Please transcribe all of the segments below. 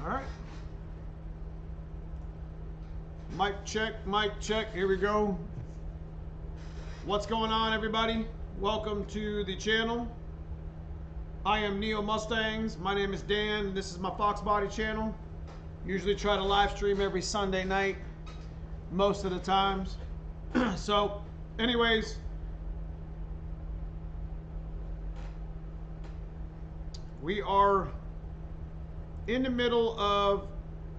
All right. Mic check. Here we go. What's going on, everybody? Welcome to the channel. I am Neomustangs. My name is Dan. This is my Foxbody channel. Usually try to live stream every Sunday night, most of the times. So, anyways, we are in the middle of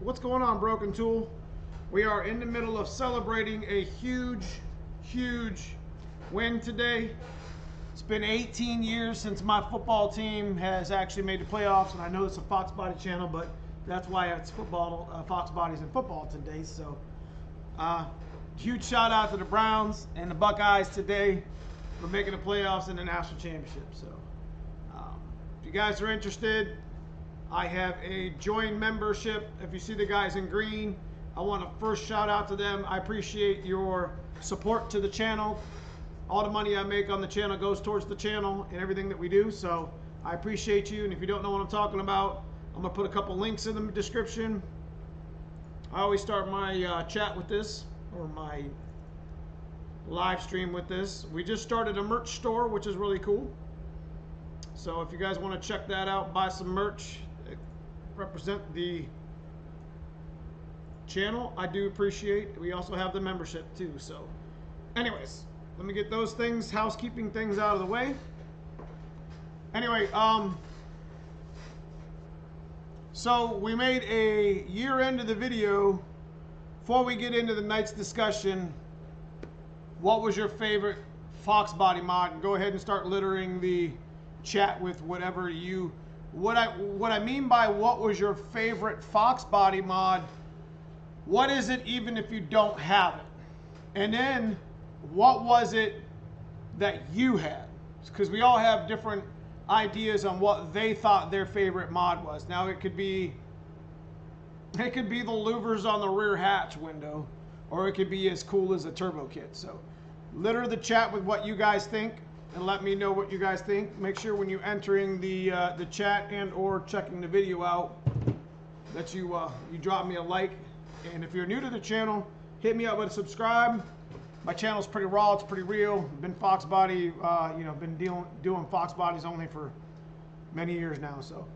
what's going on, Broken Tool. We are in the middle of celebrating a huge win today. It's been 18 years since my football team has actually made the playoffs, and I know it's a Foxbody channel, but that's why it's football, Foxbodies and football today. So, huge shout out to the Browns and the Buckeyes today for making the playoffs in the national championship. So, if you guys are interested, I have a join membership. If you see the guys in green, I want to first shout out to them. I appreciate your support to the channel. All the money I make on the channel goes towards the channel and everything that we do. So I appreciate you. And if you don't know what I'm talking about, I'm going to put a couple links in the description. I always start my chat with this, or my live stream with this. We just started a merch store, which is really cool. So if you guys want to check that out, buy some merch, represent the channel, I do appreciate. We also have the membership too. So anyways, let me get those things, housekeeping things out of the way. Anyway, so we made a year end of the video. Before we get into the night's discussion, what was your favorite Foxbody mod? And go ahead and start littering the chat with whatever you, what I mean by what was your favorite Foxbody mod, what is it even if you don't have it? And then what was it that you had? Because we all have different ideas on what they thought their favorite mod was. Now it could be the louvers on the rear hatch window, or it could be as cool as a turbo kit. So litter the chat with what you guys think and let me know what you guys think. Make sure when you're entering the chat and or checking the video out that you drop me a like. And if you're new to the channel, hit me up with a subscribe. My channel's pretty raw, it's pretty real. Been Foxbody, been doing Foxbodies only for many years now. So,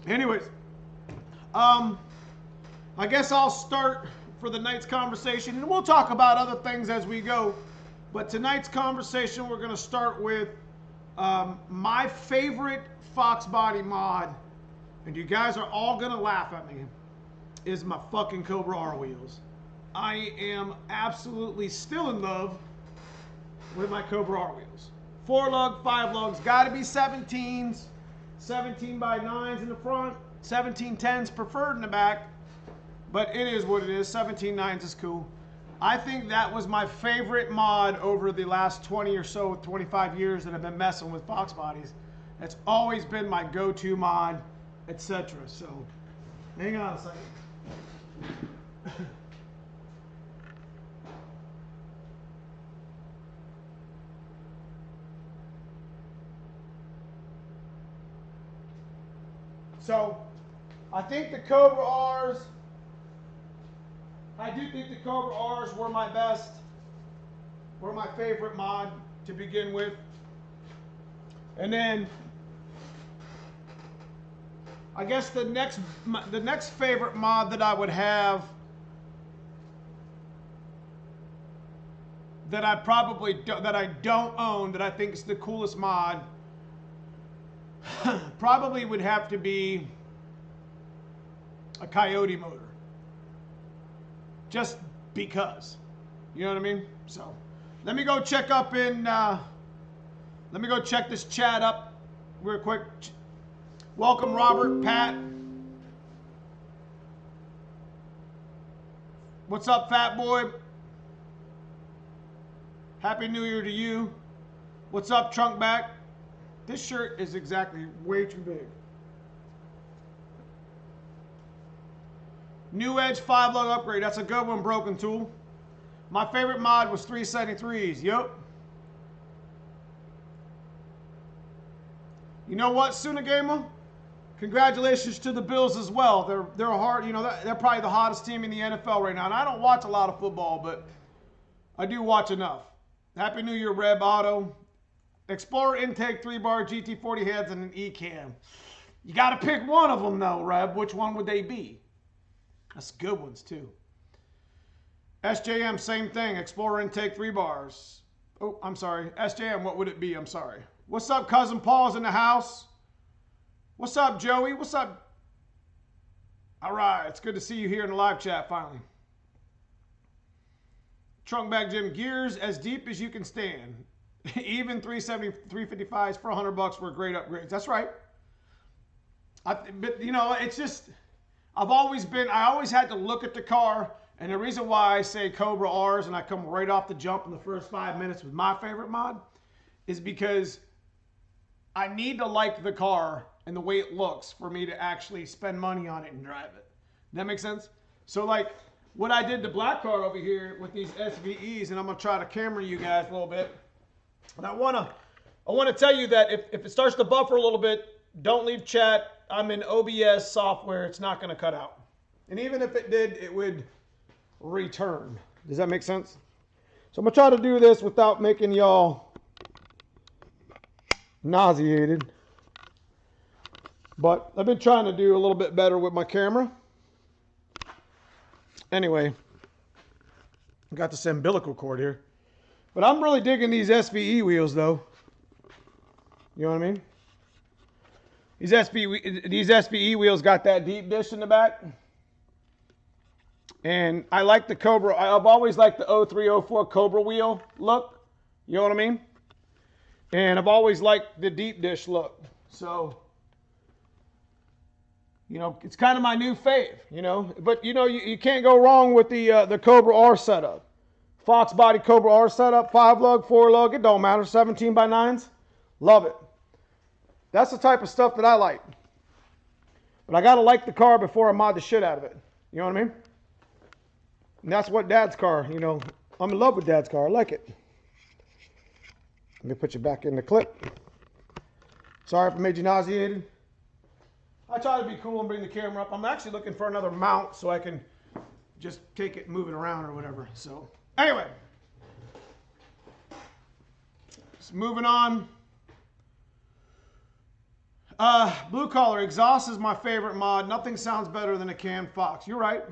anyways, I guess I'll start for the night's conversation, and we'll talk about other things as we go. But tonight's conversation, we're going to start with my favorite Foxbody mod, and you guys are all going to laugh at me, is my fucking Cobra R wheels. I am absolutely still in love with my Cobra R wheels. 4-lug, 5-lugs, got to be 17s, 17 by 9s in the front, 1710s preferred in the back, but it is what it is. 17 9s is cool. I think that was my favorite mod over the last 20 or so, 25 years that I've been messing with Foxbodies. It's always been my go-to mod, etc. So, hang on a second. So, I think the Cobra R's, I do think the Cobra R's were my best, were my favorite mod to begin with. And then, I guess the next favorite mod that I would have, that I don't own, that I think is the coolest mod, probably would have to be a Coyote motor. Just because. You know what I mean? So, let me go check up in, let me go check this chat up real quick. Welcome, Robert, Pat. What's up, Fat Boy? Happy New Year to you. What's up, Trunk Back? This shirt is exactly way too big. New Edge 5-lug upgrade. That's a good one, Broken Tool. My favorite mod was 373s. Yep. You know what, Suna Gamer? Congratulations to the Bills as well. They're hard, you know, they're probably the hottest team in the NFL right now. And I don't watch a lot of football, but I do watch enough. Happy New Year, Reb Auto. Explorer intake, 3-bar, GT40 heads, and an E-cam. You got to pick one of them, though, Reb. Which one would they be? That's good ones, too. SJM, same thing. Explorer intake, 3 bars. Oh, I'm sorry. SJM, what would it be? I'm sorry. What's up, Cousin Paul's in the house? What's up, Joey? What's up? All right. It's good to see you here in the live chat, finally. Trunk Bag Jim, gears as deep as you can stand. Even 370, 355s for $100 for great upgrades. That's right. But, you know, it's just, I always had to look at the car. And the reason why I say Cobra R's and I come right off the jump in the first 5 minutes with my favorite mod is because I need to like the car and the way it looks for me to actually spend money on it and drive it. That makes sense? So like what I did the black car over here with these SVEs, and I'm gonna try to camera you guys a little bit. And I wanna tell you that if it starts to buffer a little bit, don't leave chat. I'm in OBS software, it's not gonna cut out. And even if it did, it would return. Does that make sense? So I'm gonna try to do this without making y'all nauseated. But I've been trying to do a little bit better with my camera. Anyway, I got this umbilical cord here. But I'm really digging these SVE wheels though. You know what I mean? These SVE wheels got that deep dish in the back. And I like the Cobra. I've always liked the 0304 Cobra wheel look. You know what I mean? And I've always liked the deep dish look. So, you know, it's kind of my new fave, you know. But, you know, you can't go wrong with the Cobra R setup. Foxbody Cobra R setup, 5-lug, 4-lug, it don't matter, 17x9s. Love it. That's the type of stuff that I like. But I got to like the car before I mod the shit out of it. You know what I mean? And that's what Dad's car, you know, I'm in love with Dad's car. I like it. Let me put you back in the clip. Sorry if I made you nauseated. I try to be cool and bring the camera up. I'm actually looking for another mount so I can just take it and move it around or whatever. So, anyway. Just moving on. Blue collar, exhaust is my favorite mod. Nothing sounds better than a canned Fox. You're right.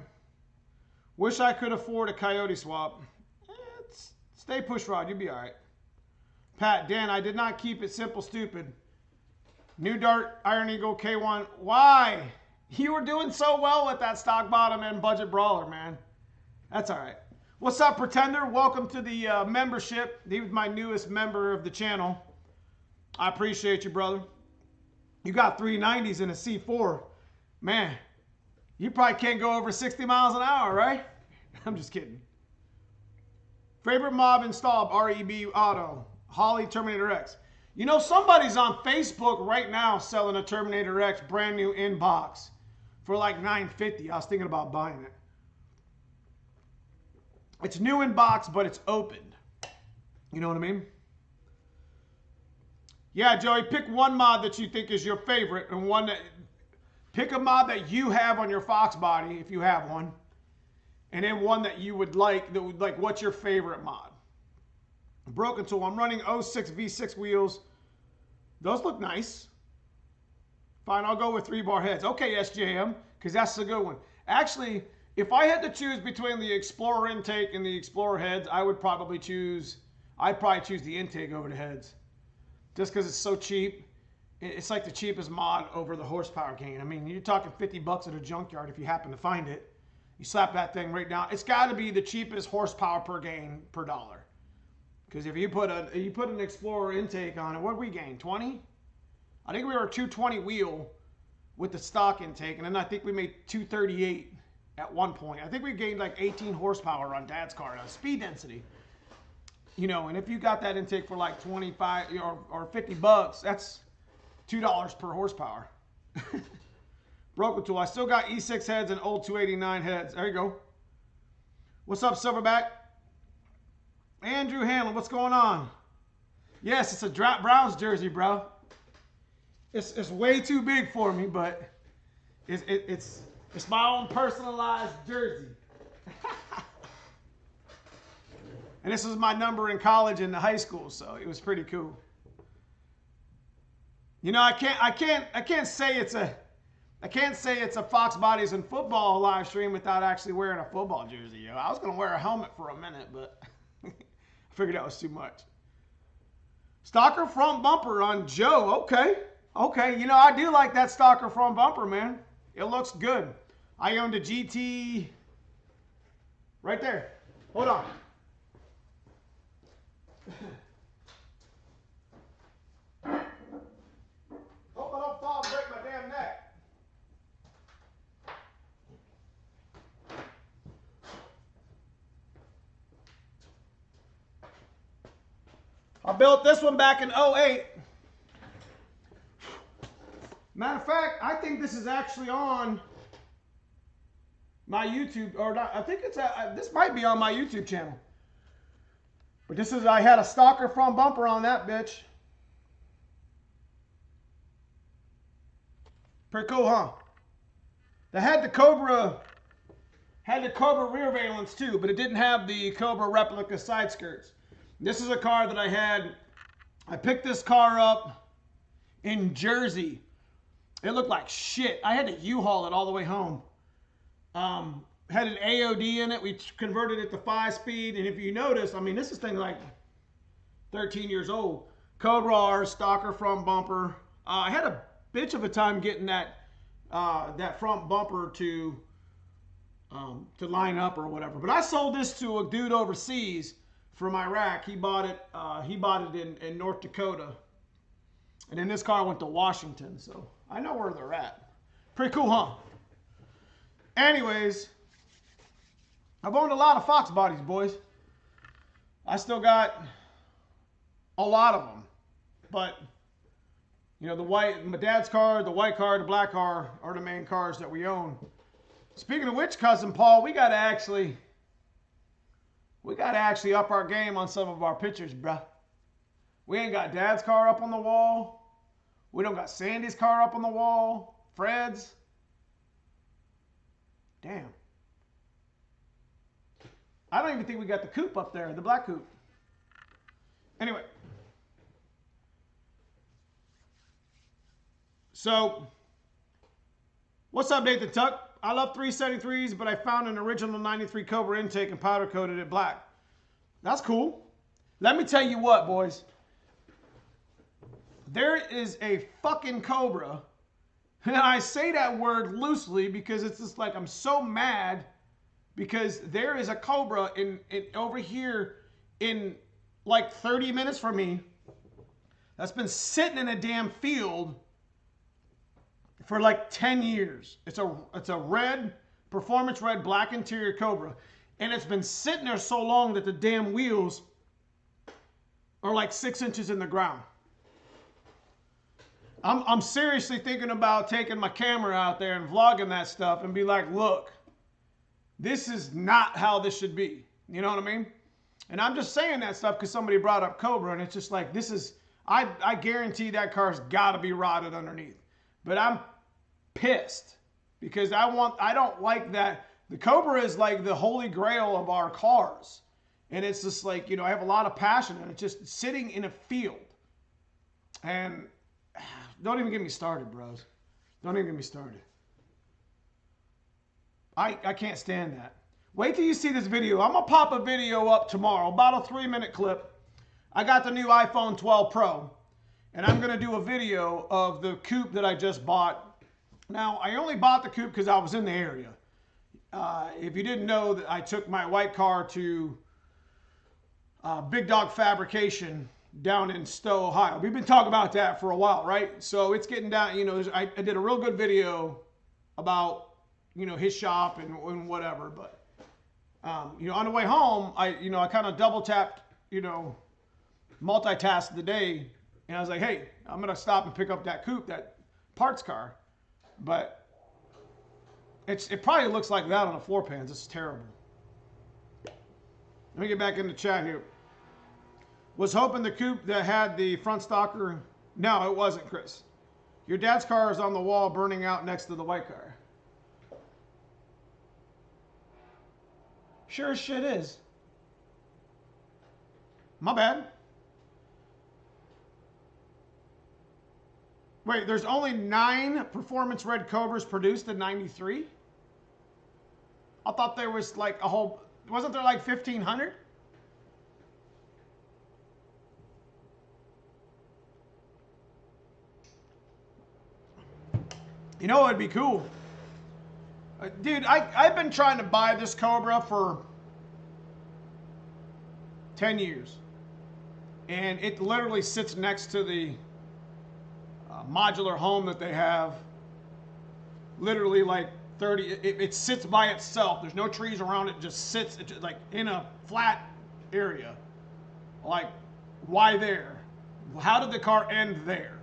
Wish I could afford a Coyote swap. Stay push rod, you'll be all right. Pat, Dan, I did not keep it simple, stupid. New Dart, Iron Eagle, K1. Why? You were doing so well with that stock bottom and budget brawler, man. That's all right. What's up, Pretender? Welcome to the membership. He was my newest member of the channel. I appreciate you, brother. You got 390s in a C4. Man, you probably can't go over 60 miles an hour, right? I'm just kidding. Favorite mob installed, REB Auto, Holly Terminator X. You know, somebody's on Facebook right now selling a Terminator X brand new in box for like $950. I was thinking about buying it. It's new in box, but it's opened. You know what I mean? Yeah, Joey, pick one mod that you think is your favorite and one that... Pick a mod that you have on your Foxbody, if you have one. And then one that you would like, what's your favorite mod? Broken Tool, I'm running 06 V6 wheels. Those look nice. Fine, I'll go with 3-bar heads. Okay, SJM, because that's a good one. Actually, if I had to choose between the Explorer intake and the Explorer heads, I'd probably choose the intake over the heads. Just because it's so cheap. It's like the cheapest mod over the horsepower gain. I mean, you're talking $50 at a junkyard if you happen to find it. You slap that thing right down. It's got to be the cheapest horsepower per gain per dollar. Because if you put an Explorer intake on it, what did we gain? 20? I think we were a 220 wheel with the stock intake, and then I think we made 238 at one point. I think we gained like 18 horsepower on Dad's car, speed density. You know, and if you got that intake for like 25 or $50, that's $2 per horsepower. Broken Tool. I still got E6 heads and old 289 heads. There you go. What's up, Silverback? Andrew Hanlon, what's going on? Yes, it's a Browns jersey, bro. It's way too big for me, but it's my own personalized jersey. And this was my number in college and high school, so it was pretty cool. You know, I can't say it's a Foxbodys and football live stream without actually wearing a football jersey. Yo, I was gonna wear a helmet for a minute, but I figured that was too much. Stalker front bumper on Joe. Okay. You know, I do like that Stalker front bumper, man. It looks good. I owned a GT right there. Hold on. Hope I don't fall and break my damn neck. I built this one back in 08. Matter of fact, I think this is actually on my YouTube, or not, I think it's this might be on my YouTube channel. But this is, I had a Stalker front bumper on that bitch. Pretty cool, huh? They had the Cobra rear valence too, but it didn't have the Cobra replica side skirts. This is a car that I had. I picked this car up in Jersey. It looked like shit. I had to U-Haul it all the way home. Had an AOD in it. We converted it to 5-speed. And if you notice, I mean, this is thing like 13 years old. Cobra R, Stalker front bumper. I had a bitch of a time getting that front bumper to line up or whatever. But I sold this to a dude overseas from Iraq. He bought it in North Dakota. And then this car went to Washington. So I know where they're at. Pretty cool, huh? Anyways, I've owned a lot of Foxbodys, boys. I still got a lot of them. But, you know, my dad's car, the white car, the black car are the main cars that we own. Speaking of which, Cousin Paul, we gotta actually up our game on some of our pictures, bruh. We ain't got Dad's car up on the wall. We don't got Sandy's car up on the wall. Fred's. Damn. I don't even think we got the coupe up there, the black coupe. Anyway. So, what's up, Nathan Tuck? I love 373s, but I found an original 93 Cobra intake and powder coated it black. That's cool. Let me tell you what, boys. There is a fucking Cobra, and I say that word loosely because it's just like I'm so mad because there is a Cobra over here in like 30 minutes from me that's been sitting in a damn field for like 10 years. It's a red, performance red, black interior Cobra. And it's been sitting there so long that the damn wheels are like 6 inches in the ground. I'm seriously thinking about taking my camera out there and vlogging that stuff and be like, look, this is not how this should be. You know what I mean? And I'm just saying that stuff because somebody brought up Cobra, and it's just like, this is, I guarantee that car's got to be rotted underneath. But I'm pissed because I don't like that. The Cobra is like the holy grail of our cars. And it's just like, you know, I have a lot of passion, and it's just sitting in a field. And don't even get me started, bros. Don't even get me started. I can't stand that. Wait till you see this video. I'm going to pop a video up tomorrow, about a 3-minute clip. I got the new iPhone 12 Pro, and I'm going to do a video of the coupe that I just bought. Now, I only bought the coupe because I was in the area. If you didn't know, that I took my white car to Big Dog Fabrication down in Stowe, Ohio. We've been talking about that for a while, right? So it's getting down, you know, I did a real good video about, you know, his shop and whatever. But, you know, on the way home, I kind of double tapped, you know, multitasked the day. And I was like, hey, I'm going to stop and pick up that coupe, that parts car. But it probably looks like that on the floor pans. It's terrible. Let me get back in the chat here. Was hoping the coupe that had the front stalker. No, it wasn't, Chris. Your dad's car is on the wall burning out next to the white car. Sure as shit is. My bad. Wait, there's only 9 performance red Cobras produced in 93? I thought there was like a whole... Wasn't there like 1,500? You know what would be cool? Dude, I've been trying to buy this Cobra for 10 years. And it literally sits next to the modular home that they have. Literally like 30, it sits by itself. There's no trees around it, just sits like in a flat area. Like, why there? How did the car end there?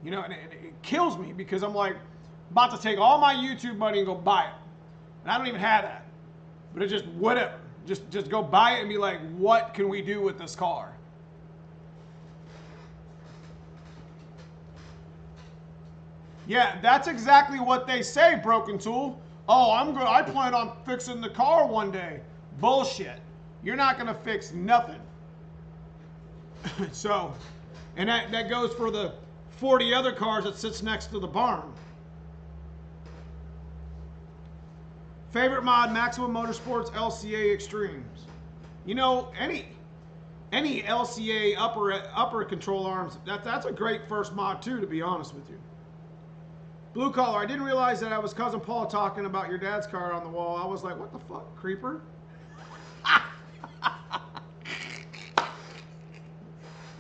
You know, and it kills me because I'm like about to take all my YouTube money and go buy it. And I don't even have that. But it's just whatever. Just go buy it and be like, what can we do with this car? Yeah, that's exactly what they say, Broken Tool. Oh, I plan on fixing the car one day. Bullshit. You're not gonna fix nothing. So, and that goes for the 40 other cars that sits next to the barn. Favorite mod, Maximum Motorsports LCA Extremes. You know, any LCA upper control arms, that's a great first mod too, to be honest with you. Blue Collar, I didn't realize that I was Cousin Paul talking about your dad's car on the wall. I was like, what the fuck, creeper?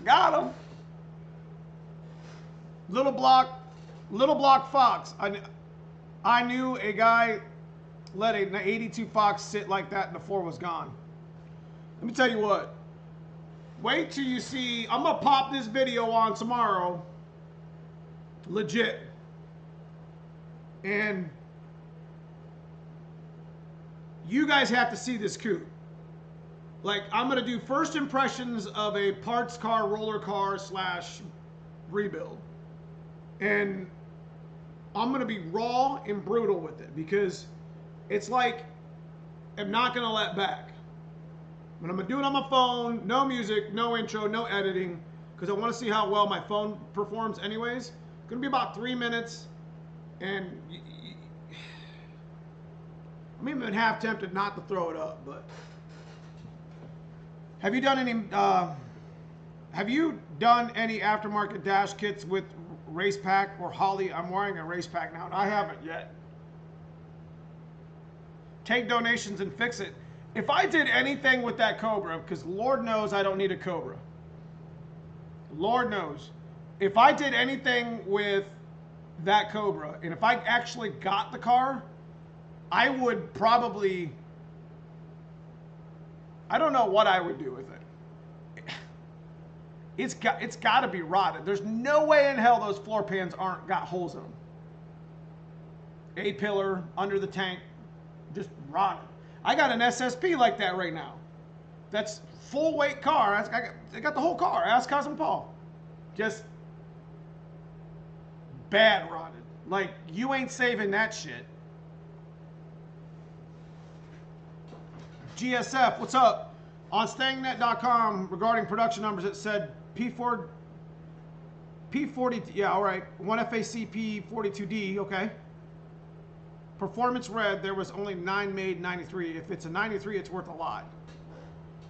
Got him. Little Block Fox. I knew a guy let an 82 Fox sit like that and the floor was gone. Let me tell you what. Wait till you see. I'm going to pop this video on tomorrow. Legit. And you guys have to see this coupe. Like, I'm going to do first impressions of a parts car, roller car / rebuild. And I'm going to be raw and brutal with it because it's like I'm not going to let back. But I'm going to do it on my phone, no music, no intro, no editing, because I want to see how well my phone performs anyways. It's going to be about 3 minutes. And I'm even half tempted not to throw it up, but have you done any aftermarket dash kits with race pack or Holly? I'm wearing a race pack now and I haven't yet. Take donations and fix it. If I did anything with that Cobra, because Lord knows I don't need a Cobra. Lord knows. If I did anything with that Cobra, and if I actually got the car, I would probably, I don't know what I would do with it. It's got to be rotted. There's no way in hell those floor pans aren't got holes in them. A-pillar under the tank, just rotted. I got an SSP like that right now. That's full weight car. I got the whole car. Ask Cousin Paul. Just bad rotted. Like, you ain't saving that shit. GSF, what's up? On stangnet.com regarding production numbers, it said P40, yeah, all right. 1FAC P42D, okay. Performance red, there was only 9 made 93. If it's a 93, it's worth a lot.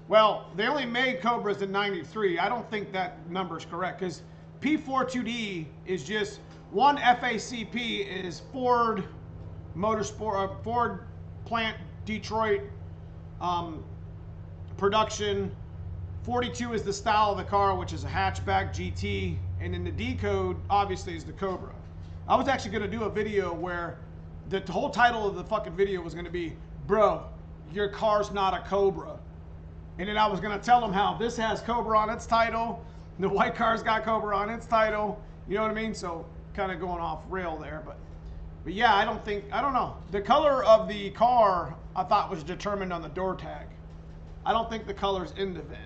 Well, they only made Cobras in 93. I don't think that number's correct because P42D is just one FACP is Ford Motorsport, Ford Plant Detroit production. 42 is the style of the car, which is a hatchback GT, and then the D code obviously is the Cobra. I was actually going to do a video where the whole title of the fucking video was going to be, bro, your car's not a Cobra. And then I was going to tell them how this has Cobra on its title, the white car's got Cobra on its title, you know what I mean? So kind of going off rail there, but yeah, I don't know. The color of the car I thought was determined on the door tag. I don't think the color's in the VIN.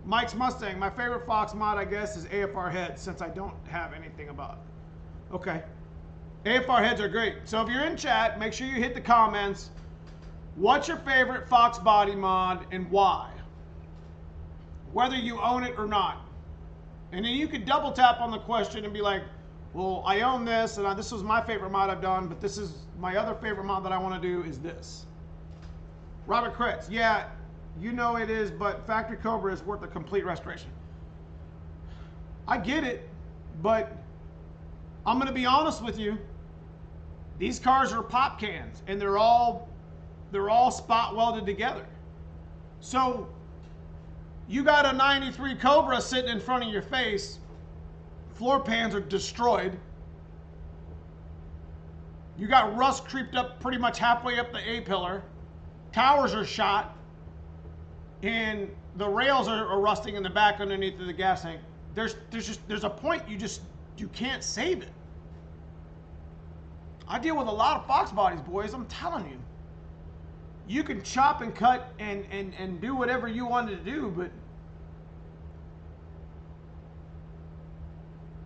Mike's Mustang. My favorite Fox mod, I guess, is AFR heads, since I don't have anything about it. Okay. AFR heads are great. So if you're in chat, make sure you hit the comments. What's your favorite Fox body mod and why? Whether you own it or not. And then you could double tap on the question and be like, well, I own this, and this was my favorite mod I've done, but this is my other favorite mod that I want to do is this. Robert Kretz, yeah, you know it is, but Factory Cobra is worth a complete restoration. I get it, but I'm going to be honest with you. These cars are pop cans, and they're all spot welded together. So you got a 93 Cobra sitting in front of your face. Floor pans are destroyed. You got rust creeped up pretty much halfway up the A-pillar. Towers are shot. And the rails are rusting in the back underneath of the gas tank. There's a point you can't save it. I deal with a lot of Fox bodies, boys. I'm telling you. You can chop and cut and do whatever you wanted to do, but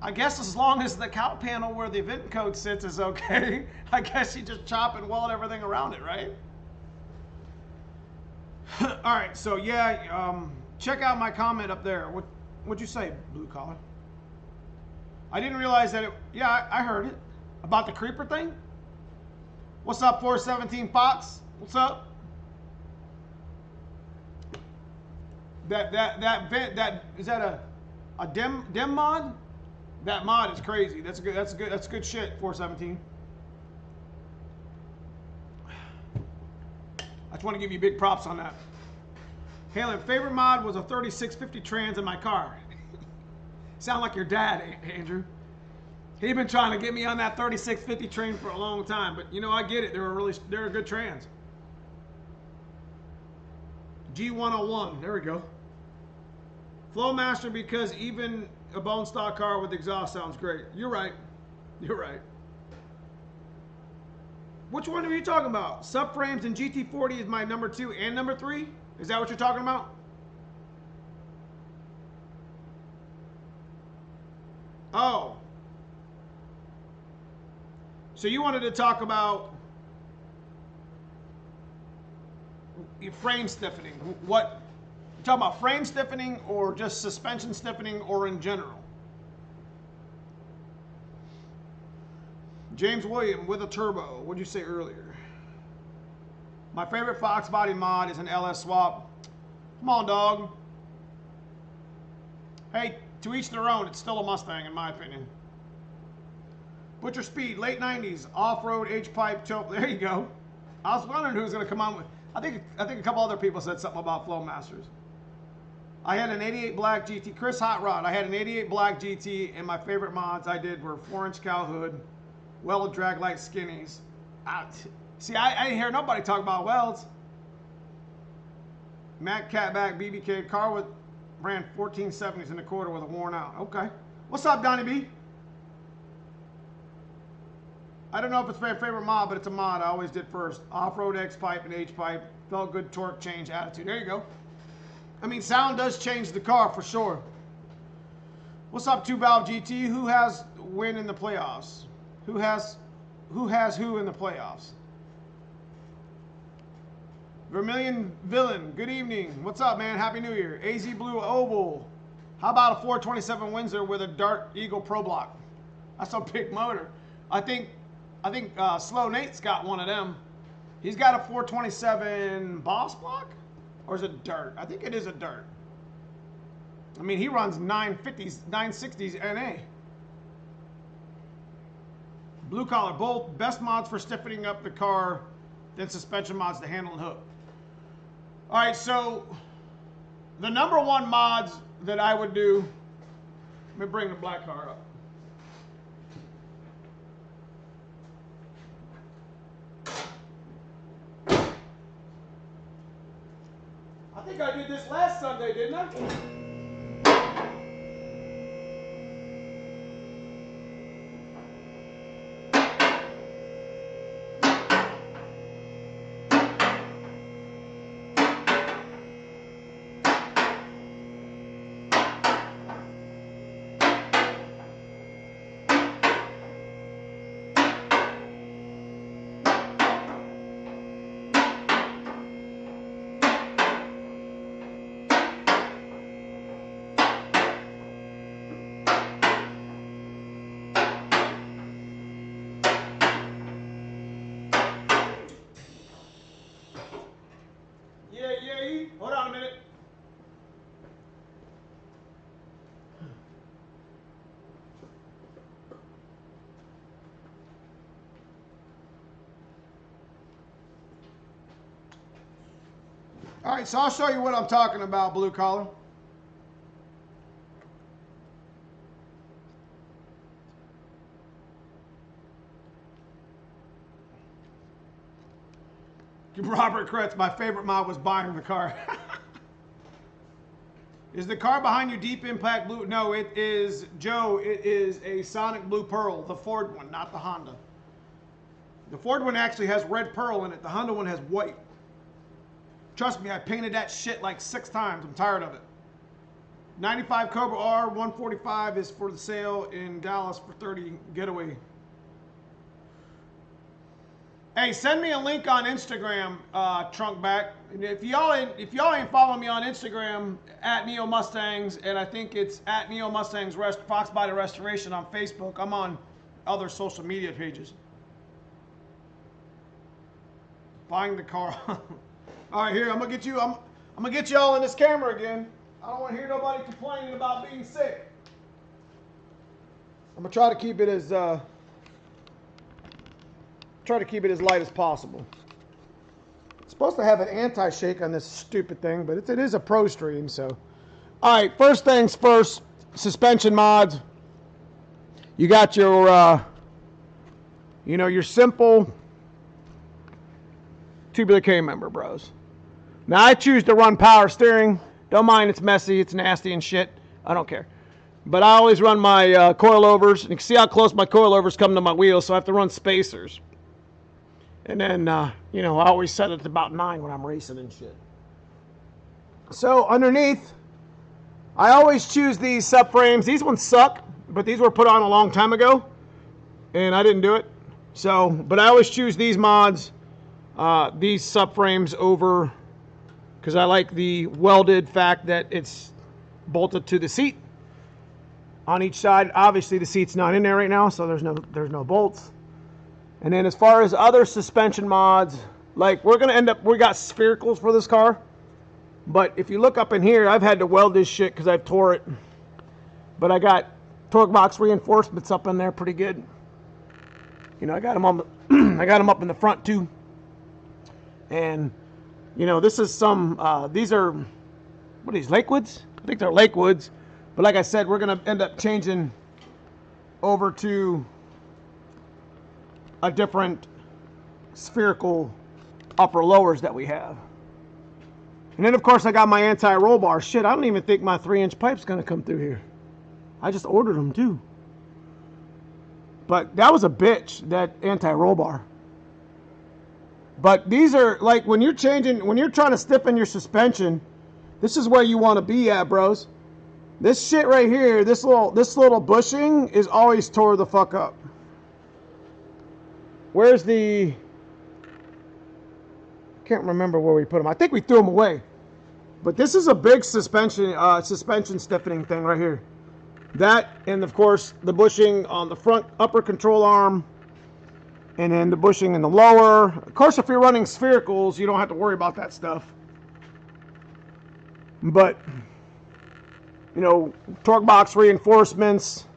I guess as long as the cow panel where the event code sits is okay, I guess you just chop and weld everything around it, right? All right, so yeah, check out my comment up there. What'd you say, Blue Collar? I didn't realize that yeah, I heard it. About the creeper thing? What's up, 417 Fox? What's up? That vent, is that a dim mod? That mod is crazy. That's good shit, 417. I just want to give you big props on that. Halen, favorite mod was a 3650 trans in my car. Sound like your dad, Andrew. He's been trying to get me on that 3650 train for a long time, but you know, I get it. They're a good trans. G101, there we go. Flowmaster, because even a bone stock car with exhaust sounds great. You're right. You're right. Which one are you talking about? Subframes and GT40 is my number 2 and number 3? Is that what you're talking about? Oh. So you wanted to talk about your frame stiffening. What? You talking about frame stiffening or just suspension stiffening or in general? James William with a turbo. What'd you say earlier? My favorite Fox body mod is an LS swap. Come on, dog. Hey, to each their own. It's still a Mustang in my opinion. Butcher Speed, late 90s, off-road, H-pipe, choke. There you go. I was wondering who was going to come on with. I think a couple other people said something about Flowmasters. I had an 88 black GT. Chris Hot Rod. I had an 88 black GT, and my favorite mods I did were 4-inch cow hood, welded drag light skinnies. See, I didn't hear nobody talk about welds. Matt Catback BBK car with ran 1470s in the quarter with a worn out. Okay. What's up, Donnie B? I don't know if it's my favorite mod, but it's a mod I always did first. Off-road X-pipe and H-pipe. Felt good torque change attitude. There you go. I mean, sound does change the car for sure. What's up, 2-valve GT? Who has win in the playoffs? Who has who in the playoffs? Vermilion Villain, good evening. What's up, man? Happy New Year. AZ Blue Oval. How about a 427 Windsor with a Dart Eagle Pro Block? That's a big motor. I think Slow Nate's got one of them. He's got a 427 Boss Block? Or is it Dart? I think it is a Dart. I mean, he runs 950s, 960s NA. Blue Collar, both best mods for stiffening up the car, then suspension mods to handle and hook. All right, so the number 1 mods that I would do, let me bring the black car up. I think I did this last Sunday, didn't I? All right, so I'll show you what I'm talking about, blue collar. Robert Kretz, my favorite mod was buying the car. Is the car behind you deep impact blue? No, it is, Joe, it is a Sonic Blue Pearl, the Ford one, not the Honda. The Ford one actually has red pearl in it. The Honda one has white. Trust me, I painted that shit like 6 times. I'm tired of it. 95 Cobra R 145 is for the sale in Dallas for 30 getaway. Hey, send me a link on Instagram, Trunkback. And if y'all ain't following me on Instagram, at Neomustangs, and I think it's at Neomustangs Foxbody Restoration on Facebook. I'm on other social media pages. Buying the car. All right, here I'm gonna get you. I'm gonna get you all in this camera again. I don't want to hear nobody complaining about being sick. I'm gonna try to keep it as light as possible. It's supposed to have an anti-shake on this stupid thing, but it is a pro stream, so. All right, first things first, suspension mods. You got your, your simple tubular K member, bros. Now I choose to run power steering. Don't mind it's messy, it's nasty and shit. I don't care. But I always run my coilovers. You can see how close my coilovers come to my wheels, so I have to run spacers. And then, I always set it to about 9 when I'm racing and shit. So underneath, I always choose these subframes. These ones suck, but these were put on a long time ago, and I didn't do it. So, but I always choose these mods, these subframes over, because I like the welded fact that it's bolted to the seat on each side. Obviously, the seat's not in there right now, so there's no bolts. And then as far as other suspension mods, like we got sphericals for this car. But if you look up in here, I've had to weld this shit because I've tore it. But I got torque box reinforcements up in there pretty good. I got them on I got them up in the front too. And this is some these are, what are these, Lakewoods? I think they're Lakewoods. But like I said, we're gonna end up changing over to a different spherical upper lowers that we have. And then of course I got my anti-roll bar. Shit, I don't even think my 3-inch pipe's gonna come through here. I just ordered them too. But that was a bitch, that anti-roll bar. But these are like when you're trying to stiffen your suspension, this is where you want to be at, bros. This shit right here, this little bushing is always tore the fuck up. Where's the... Can't remember where we put them. I think we threw them away. But this is a big suspension stiffening thing right here. That, and of course, the bushing on the front upper control arm, and then the bushing in the lower. Of course, if you're running sphericals, you don't have to worry about that stuff. But, torque box reinforcements.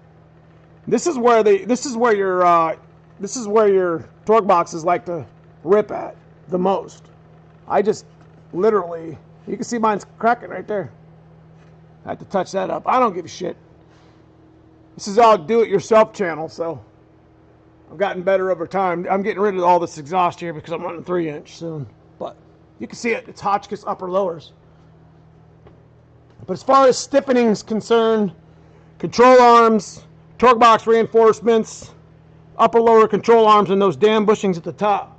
This is where your torque boxes like to rip at the most. I just literally, you can see mine's cracking right there. I have to touch that up. I don't give a shit. This is all do-it-yourself channel, so I've gotten better over time. I'm getting rid of all this exhaust here because I'm running 3-inch soon. But you can see it. It's Hotchkiss upper lowers. But as far as stiffening is concerned, control arms, torque box reinforcements, upper lower control arms, and those damn bushings at the top.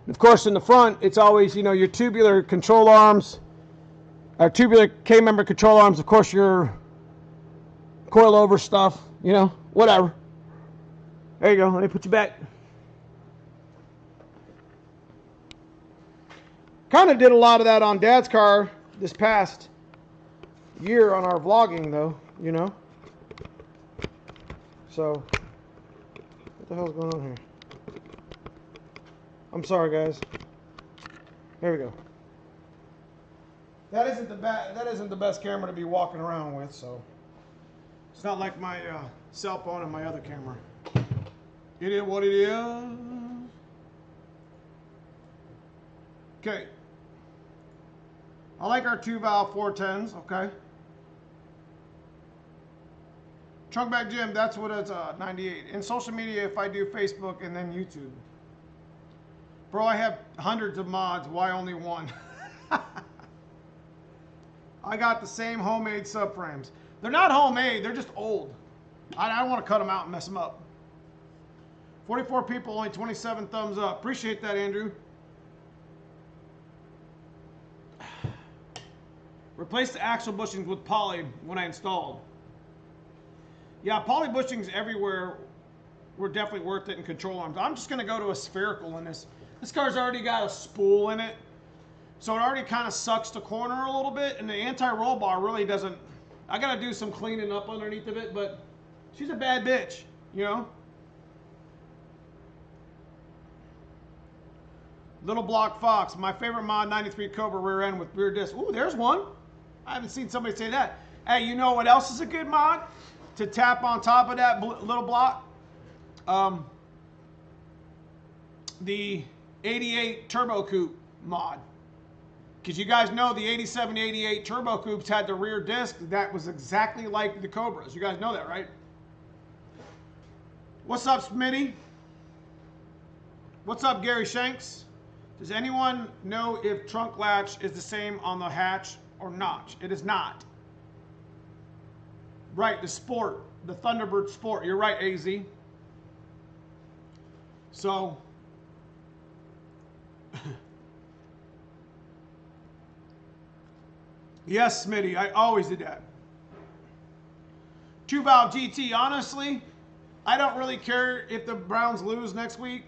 And of course, in the front, it's always, your tubular control arms, or tubular K-member control arms, of course, your coilover stuff, whatever. There you go. Let me put you back. Kind of did a lot of that on Dad's car this past year on our vlogging, though, So, what the hell's going on here? I'm sorry, guys. There we go. That isn't the best camera to be walking around with, so it's not like my cell phone and my other camera. It is what it is. Okay. I like our 2-valve 410s, okay. Trunkback Jim, that's what it's 98. In social media, if I do Facebook and then YouTube. Bro, I have hundreds of mods. Why only one? I got the same homemade subframes. They're not homemade. They're just old. I don't want to cut them out and mess them up. 44 people, only 27 thumbs up. Appreciate that, Andrew. Replace the axle bushings with poly when I installed. Yeah, poly bushings everywhere were definitely worth it in control arms. I'm just going to go to a spherical in this. This car's already got a spool in it, so it already kind of sucks the corner a little bit, and the anti-roll bar really doesn't. I got to do some cleaning up underneath of it, but she's a bad bitch, you know? Little Block Fox, my favorite mod, 93 Cobra rear end with rear disc. Ooh, there's one. I haven't seen somebody say that. Hey, you know what else is a good mod to tap on top of that little block? The 88 Turbo Coupe mod. Because you guys know the 87, 88 Turbo Coupes had the rear disc that was exactly like the Cobras. You guys know that, right? What's up, Smitty? What's up, Gary Shanks? Does anyone know if trunk latch is the same on the hatch or notch? It is not. Right, the Sport, the Thunderbird Sport. You're right, AZ. So, yes, Smitty, I always did that. 2-valve GT, honestly, I don't really care if the Browns lose next week.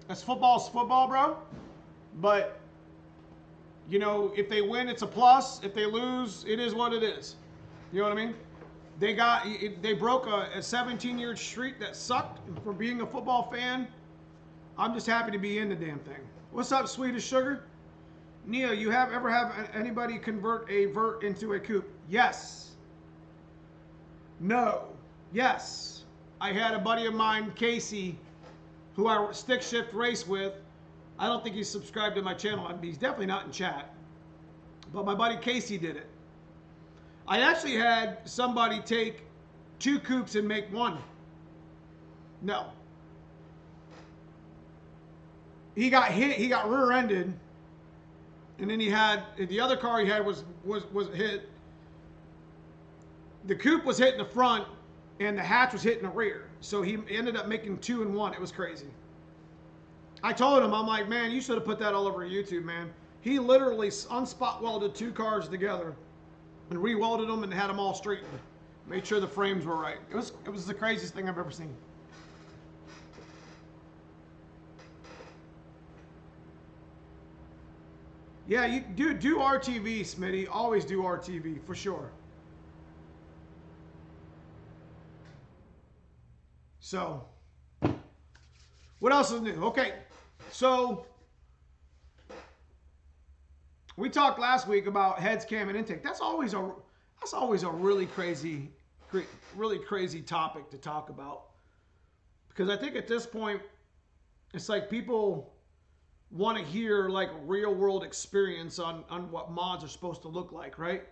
As football's football, bro. But, you know, if they win, it's a plus. If they lose, it is what it is. You know what I mean? They broke a 17-year streak that sucked for being a football fan. I'm just happy to be in the damn thing. What's up, Swedish Sugar? Neo, you ever have anybody convert a vert into a coupe? Yes. No. Yes. I had a buddy of mine, Casey, who I stick shift race with. I don't think he's subscribed to my channel. He's definitely not in chat. But my buddy Casey did it. I actually had somebody take 2 coupes and make one. No. He got hit. He got rear-ended. And then he had, the other car he had was hit. The coupe was hit in the front, and the hatch was hit in the rear. So he ended up making 2 in 1. It was crazy. I told him, I'm like, man, you should have put that all over YouTube, man. He literally unspot welded 2 cars together and re-welded them and had them all straightened. Made sure the frames were right. It was the craziest thing I've ever seen. Yeah, you do RTV, Smitty. Always do RTV, for sure. So, what else is new? Okay, so we talked last week about heads, cam, and intake. That's always a really crazy topic to talk about, because I think at this point it's like people want to hear like real world experience on what mods are supposed to look like, right?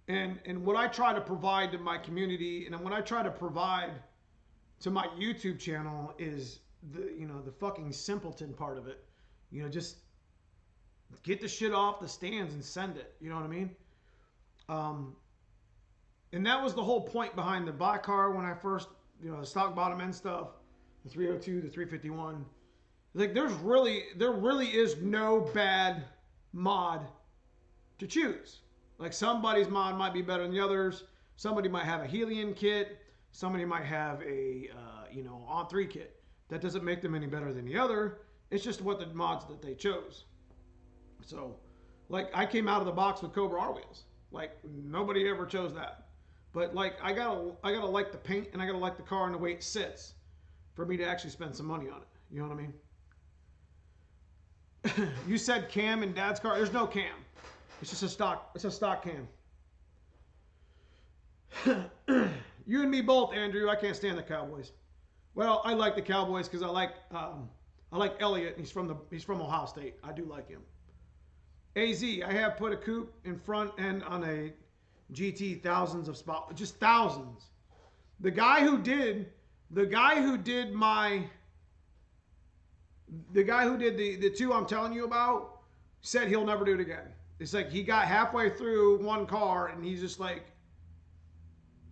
And what I try to provide to my community, and what I try to provide to my YouTube channel, is the fucking simpleton part of it. You know, just get the shit off the stands and send it. You know what I mean? And that was the whole point behind the black car when I first, the stock bottom end stuff, the 302, the 351. Like there really is no bad mod to choose. Like somebody's mod might be better than the others. Somebody might have a Helium kit. Somebody might have a on 3 kit. That doesn't make them any better than the other. It's just what the mods that they chose. So, like I came out of the box with Cobra R wheels. Like nobody ever chose that. But like I gotta like the paint, and I gotta like the car and the way it sits for me to actually spend some money on it. You know what I mean? You said cam in Dad's car. There's no cam. It's just a stock. It's a stock cam. You and me both, Andrew. I can't stand the Cowboys. Well, I like the Cowboys because I like Elliott. He's from Ohio State. I do like him. AZ, I have put a coupe in front end on a GT, thousands of spot, just thousands. The guy who did the two I'm telling you about said he'll never do it again. It's like he got halfway through one car and he's just like,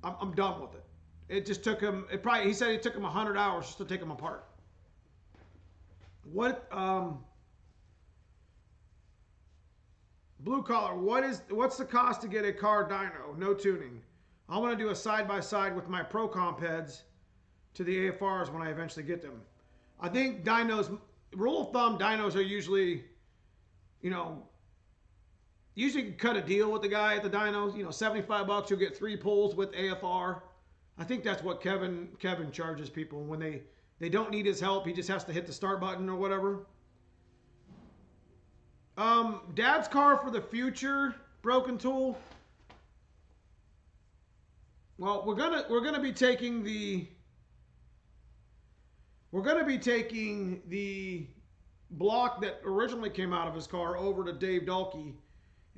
I'm done with it. It just took him, he said it took him 100 hours just to take them apart. What, blue collar, what's the cost to get a car dyno? No tuning. I want to do a side-by-side with my Pro Comp heads to the AFRs when I eventually get them. I think dynos, rule of thumb, dynos are usually, you know, usually you can cut a deal with the guy at the dynos. You know, $75, you'll get 3 pulls with AFR. I think that's what Kevin charges people when they don't need his help. He just has to hit the start button or whatever. Dad's car for the future, Broken Tool. Well, we're gonna be taking the block that originally came out of his car over to Dave Dalkey,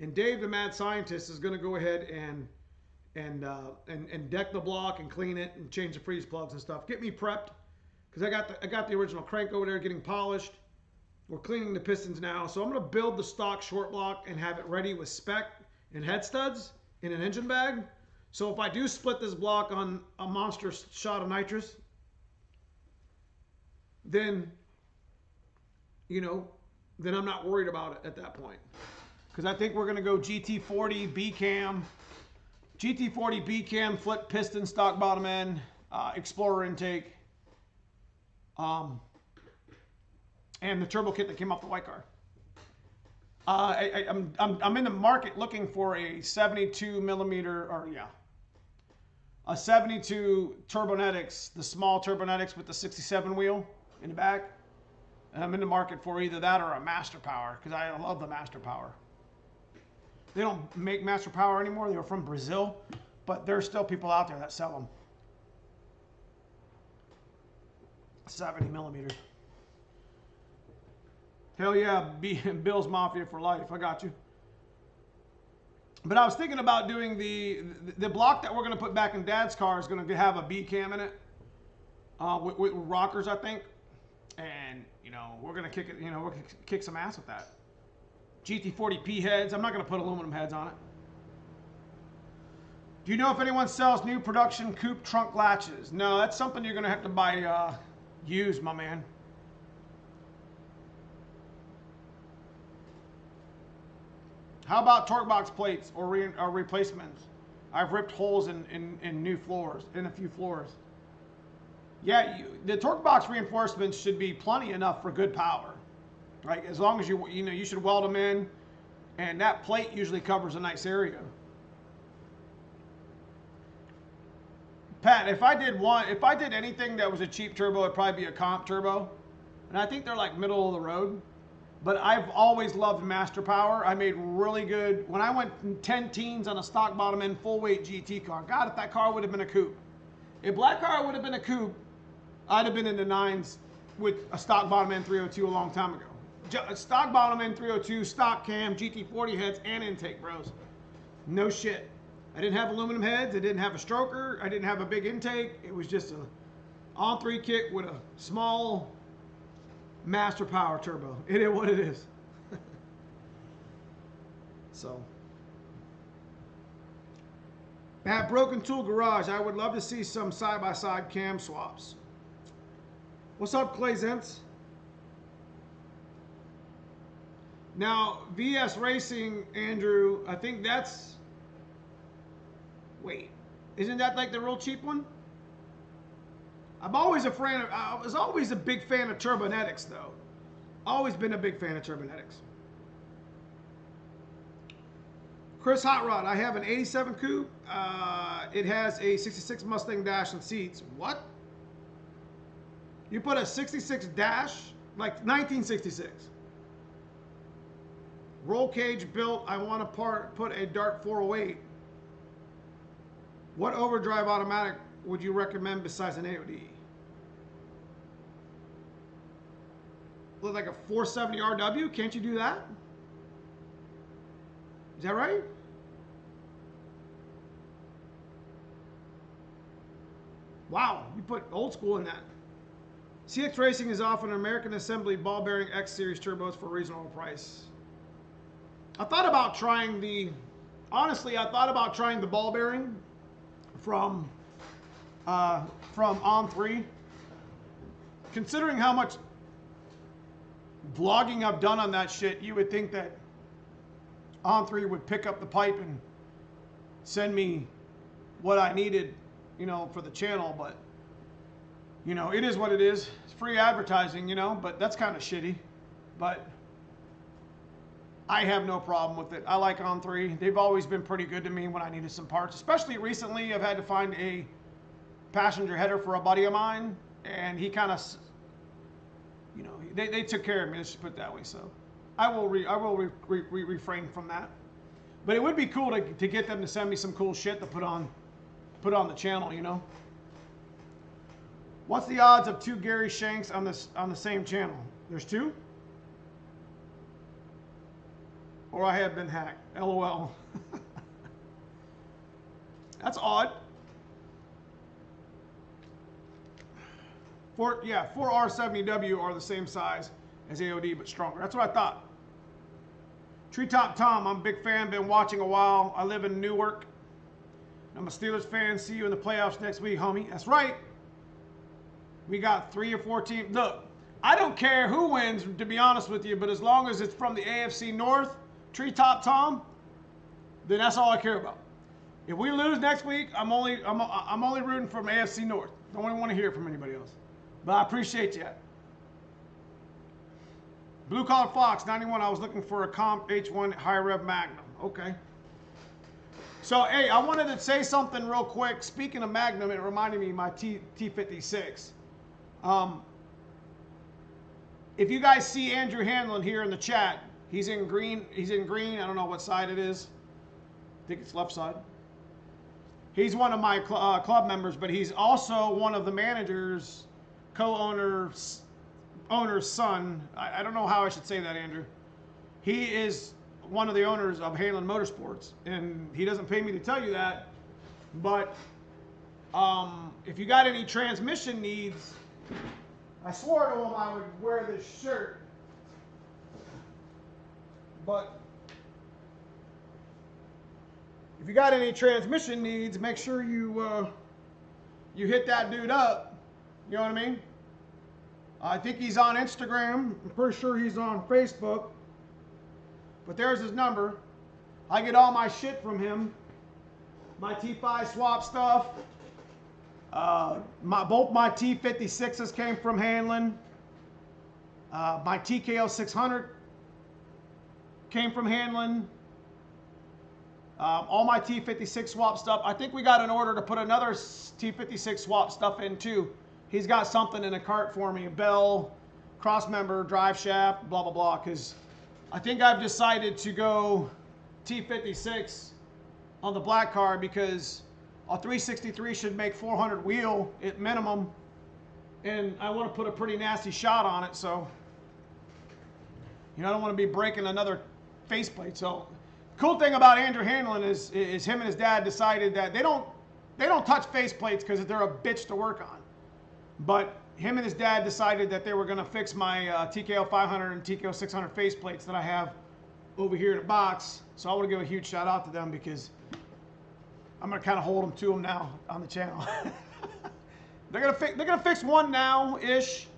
and Dave, the mad scientist, is gonna go ahead and deck the block and clean it and change the freeze plugs and stuff. Get me prepped because I got the original crank over there getting polished. We're cleaning the pistons now, so I'm gonna build the stock short block and have it ready with spec and head studs in an engine bag. So if I do split this block on a monster shot of nitrous, then, you know, then I'm not worried about it at that point. Because I think we're going to go GT40 B-cam, GT40 B-cam, flip piston, stock bottom end, Explorer intake, and the turbo kit that came off the white car. I'm in the market looking for a 72 millimeter, or yeah, a 72 Turbonetics, the small Turbonetics with the 67 wheel in the back. And I'm in the market for either that or a Master Power, because I love the Master Power. They don't make Master Power anymore. They were from Brazil, but there's still people out there that sell them. 70 millimeters. Hell yeah, Bill's Mafia for life. I got you. But I was thinking about doing the block that we're going to put back in Dad's car is going to have a B cam in it with rockers, I think. And, you know, we're going to kick it, you know, we're going to kick some ass with that. GT40P heads. I'm not going to put aluminum heads on it. Do you know if anyone sells new production coupe trunk latches? No, that's something you're going to have to buy used, my man. How about torque box plates or replacements? I've ripped holes in new floors, in a few floors. Yeah, the torque box reinforcements should be plenty enough for good power. Right? As long as you know, you should weld them in, and that plate usually covers a nice area. Pat, if I did anything that was a cheap turbo, it'd probably be a comp turbo. And I think they're like middle of the road. But I've always loved Master Power. I made really good, when I went 10 teens on a stock bottom end full weight GT car, God, if that car would have been a coupe. If Black Car would have been a coupe, I'd have been in the 9s with a stock bottom end 302 a long time ago. Stock bottom end 302, stock cam, GT40 heads, and intake, bros. No shit. I didn't have aluminum heads. I didn't have a stroker. I didn't have a big intake. It was just a on-3 kit with a small Master Power turbo. It is what it is. So, at Broken Tool Garage, I would love to see some side-by-side cam swaps. What's up, Clay Zentz? Now, VS Racing, Andrew, I think that's... Wait, isn't that like the real cheap one? I'm always a fan of, I was always a big fan of Turbonetics, though. Always been a big fan of Turbonetics. Chris Hot Rod, I have an 87 coupe. It has a 66 Mustang dash and seats. What? You put a 66 dash? Like 1966. Roll cage built. I want to put a Dart 408. What overdrive automatic would you recommend besides an AOD? Look like a 470 RW? Can't you do that? Is that right? Wow, you put old school in that. CX Racing is offering American Assembly ball bearing X Series turbos for a reasonable price. I thought about trying the, honestly, I thought about trying the ball bearing from On3. Considering how much vlogging I've done on that shit, you would think that On3 would pick up the pipe and send me what I needed, you know, for the channel, but you know, it is what it is. It's free advertising, you know, but that's kind of shitty. But I have no problem with it. I like On3. They've always been pretty good to me when I needed some parts. Especially recently, I've had to find a passenger header for a buddy of mine, and he kind of, you know, they took care of me. Let's just put it that way. So I will refrain from that. But it would be cool to get them to send me some cool shit to put on the channel, you know. What's the odds of 2 Gary Shanks on the same channel? There's 2? Or I have been hacked. LOL. That's odd. 4 R70W are the same size as AOD, but stronger. That's what I thought. Treetop Tom, I'm a big fan. Been watching a while. I live in Newark. I'm a Steelers fan. See you in the playoffs next week, homie. That's right. We got 3 or 4 teams. Look, I don't care who wins, to be honest with you, but as long as it's from the AFC North, Treetop Tom, then that's all I care about. If we lose next week, I'm only rooting from AFC North. Don't even want to hear from anybody else. But I appreciate you. Blue Collar Fox 91. I was looking for a Comp H1 High Rev Magnum. Okay. So hey, I wanted to say something real quick. Speaking of Magnum, it reminded me of my T56. If you guys see Andrew Hanlon here in the chat, he's in green. He's in green. I don't know what side it is. I think it's left side. He's one of my club members, but he's also one of the managers, co-owner's son. I don't know how I should say that, Andrew. He is one of the owners of Hanlon Motorsports, and he doesn't pay me to tell you that. But if you got any transmission needs, I swore to him I would wear this shirt. But if you got any transmission needs, make sure you hit that dude up. You know what I mean? I think he's on Instagram. I'm pretty sure he's on Facebook. But there's his number. I get all my shit from him. My T5 swap stuff. Both my T56s came from Hanlon. My TKO 600 came from Hanlon. All my T56 swap stuff. I think we got an order to put another T56 swap stuff in too. He's got something in a cart for me, a bell, cross member, drive shaft, blah, blah, blah. Because I think I've decided to go T56 on the black car because a 363 should make 400 wheel at minimum. And I want to put a pretty nasty shot on it. So, you know, I don't want to be breaking another faceplate. So, cool thing about Andrew Hanlon is him and his dad decided that they don't touch faceplates because they're a bitch to work on. But him and his dad decided that they were going to fix my TKO 500 and TKO 600 faceplates that I have over here in the box. So I want to give a huge shout out to them because I'm going to kind of hold them to them now on the channel. they're gonna fix one now-ish,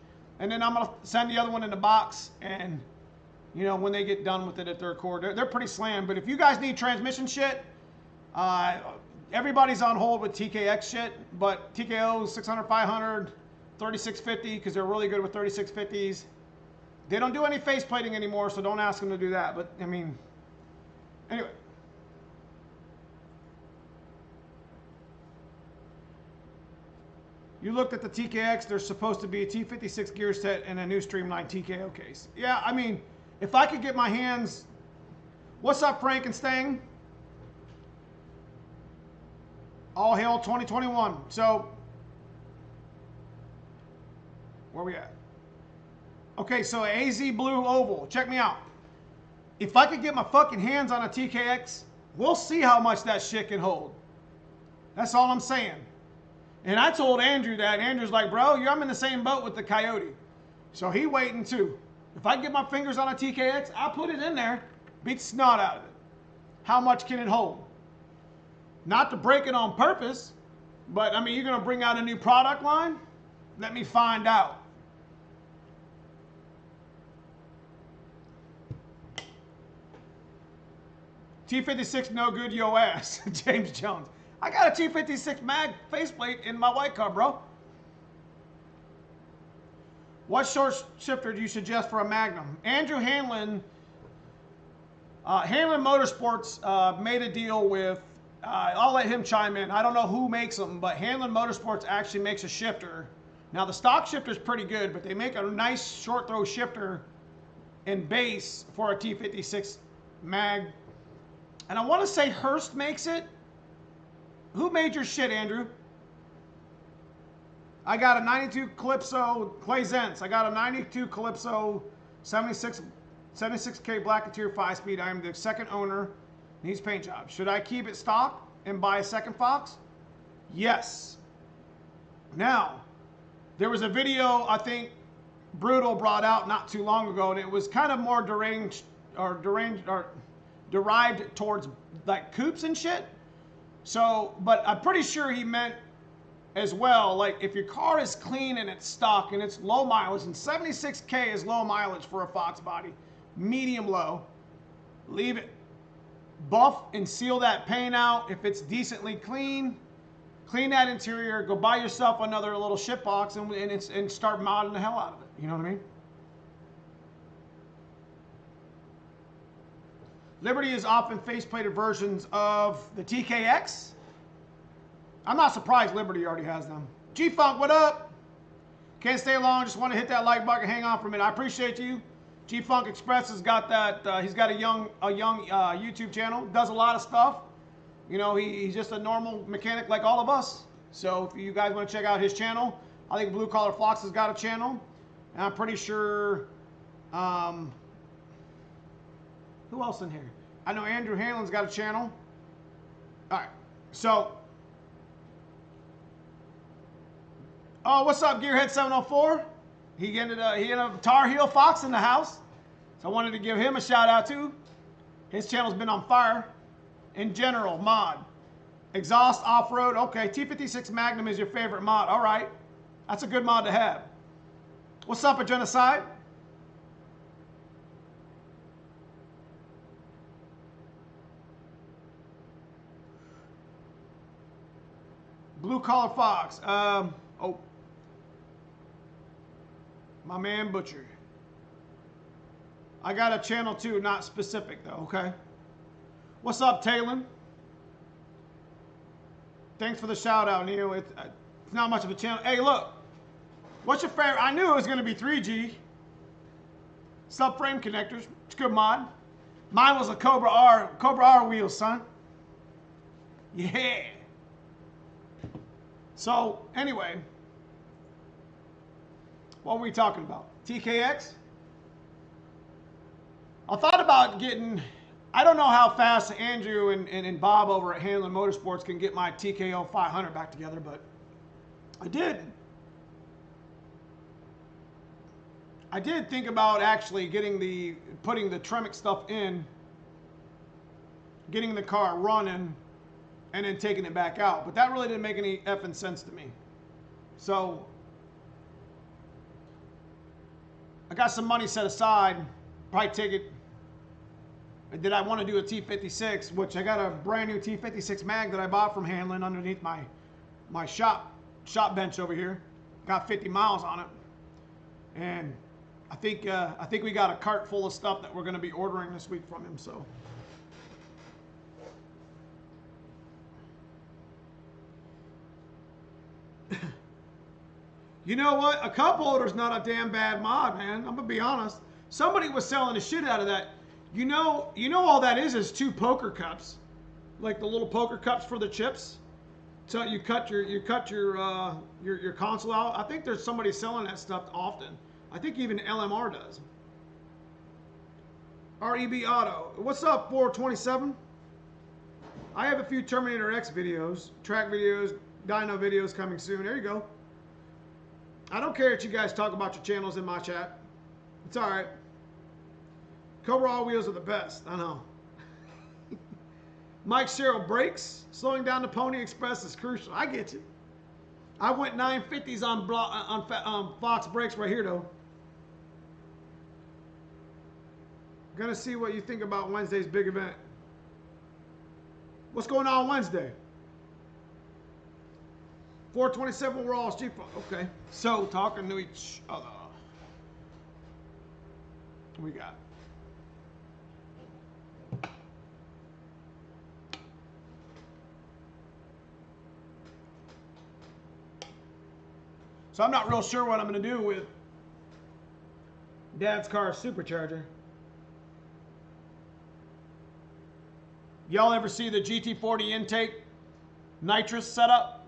and then I'm going to send the other one in the box. And you know, when they get done with it at their core, they're pretty slammed. But if you guys need transmission shit, everybody's on hold with TKX shit. But TKO 600, 500, 3650, because they're really good with 3650s. They don't do any face plating anymore, so don't ask them to do that. But I mean, anyway. You looked at the TKX, there's supposed to be a T56 gear set and a new Streamline TKO case. Yeah, I mean, if I could get my hands... What's up, Frankenstein? All hail 2021. So, where we at? Okay, so AZ Blue Oval. Check me out. If I could get my fucking hands on a TKX, we'll see how much that shit can hold. That's all I'm saying. And I told Andrew that. Andrew's like, bro, I'm in the same boat with the Coyote. So he waiting too. If I get my fingers on a TKX, I'll put it in there, beat the snot out of it. How much can it hold? Not to break it on purpose, but I mean, you're going to bring out a new product line? Let me find out. T56 no good, yo ass. James Jones. I got a T56 mag faceplate in my white car, bro. What short shifter do you suggest for a Magnum? Andrew Hanlon, Hanlon Motorsports made a deal with, I'll let him chime in. I don't know who makes them, but Hanlon Motorsports actually makes a shifter. Now the stock shifter is pretty good, but they make a nice short throw shifter in base for a T56 mag. And I want to say Hurst makes it. Who made your shit, Andrew? I got a 92 Calypso, Clay Zentz. I got a 92 Calypso 76K Black Interior 5-speed. I am the second owner. Needs paint job. Should I keep it stock and buy a second Fox? Yes. Now, there was a video I think Brutal brought out not too long ago, and it was kind of more deranged or derived towards like coupes and shit. So, but I'm pretty sure he meant as well, like if your car is clean and it's stock and it's low mileage, and 76K is low mileage for a Foxbody, medium low, leave it. Buff and seal that paint out. If it's decently clean, clean that interior, go buy yourself another little shit box and start modding the hell out of it. You know what I mean? Liberty is often faceplated versions of the TKX. I'm not surprised Liberty already has them. G-Funk, what up? Can't stay long, just want to hit that like button, hang on for a minute. I appreciate you. G-Funk Express has got that, he's got a young YouTube channel, does a lot of stuff. You know, he's just a normal mechanic like all of us. So if you guys want to check out his channel, I think Blue Collar Fox has got a channel. And I'm pretty sure, who else in here? I know Andrew Hanlon's got a channel. All right, so. Oh, what's up, Gearhead 704? He ended up Tar Heel Fox in the house. So I wanted to give him a shout out too. His channel's been on fire. In general, mod. Exhaust, off-road. Okay, T56 Magnum is your favorite mod. All right. That's a good mod to have. What's up, a genocide? Blue Collar Fox. Oh. My man Butcher. I got a channel too, not specific though, okay? What's up, Talon? Thanks for the shout out, Neo. It's not much of a channel. Hey, look. What's your favorite? I knew it was going to be 3G. Subframe connectors. It's a good mod. Mine was a Cobra R wheel, son. Yeah. So, anyway. What were we talking about? TKX? I thought about getting... I don't know how fast Andrew and Bob over at Hanlon Motorsports can get my TKO 500 back together, but I did. I did think about actually putting the Tremec stuff in, getting the car running, and then taking it back out. But that really didn't make any effing sense to me. So I got some money set aside, probably take it. Did I want to do a T56, which I got a brand new T56 mag that I bought from Hanlon underneath my shop bench over here. Got 50 miles on it, and I think we got a cart full of stuff that we're going to be ordering this week from him. So. You know what? A cup holder's not a damn bad mod, man. I'm gonna be honest. Somebody was selling the shit out of that. You know all that is 2 poker cups, like the little poker cups for the chips. So you cut your console out. I think there's somebody selling that stuff often. I think even LMR does. REB Auto. What's up, 427? I have a few Terminator X videos, track videos, dyno videos coming soon. There you go. I don't care that you guys talk about your channels in my chat. It's all right. Cobra All Wheels are the best. I know. Mike Sherrill brakes. Slowing down the Pony Express is crucial. I get you. I went 950s on Fox brakes right here, though. Gonna see what you think about Wednesday's big event. What's going on Wednesday? 427, we're all cheap. Okay. So, talking to each other. What we got? So I'm not real sure what I'm going to do with Dad's car supercharger. Y'all ever see the GT40 intake nitrous setup?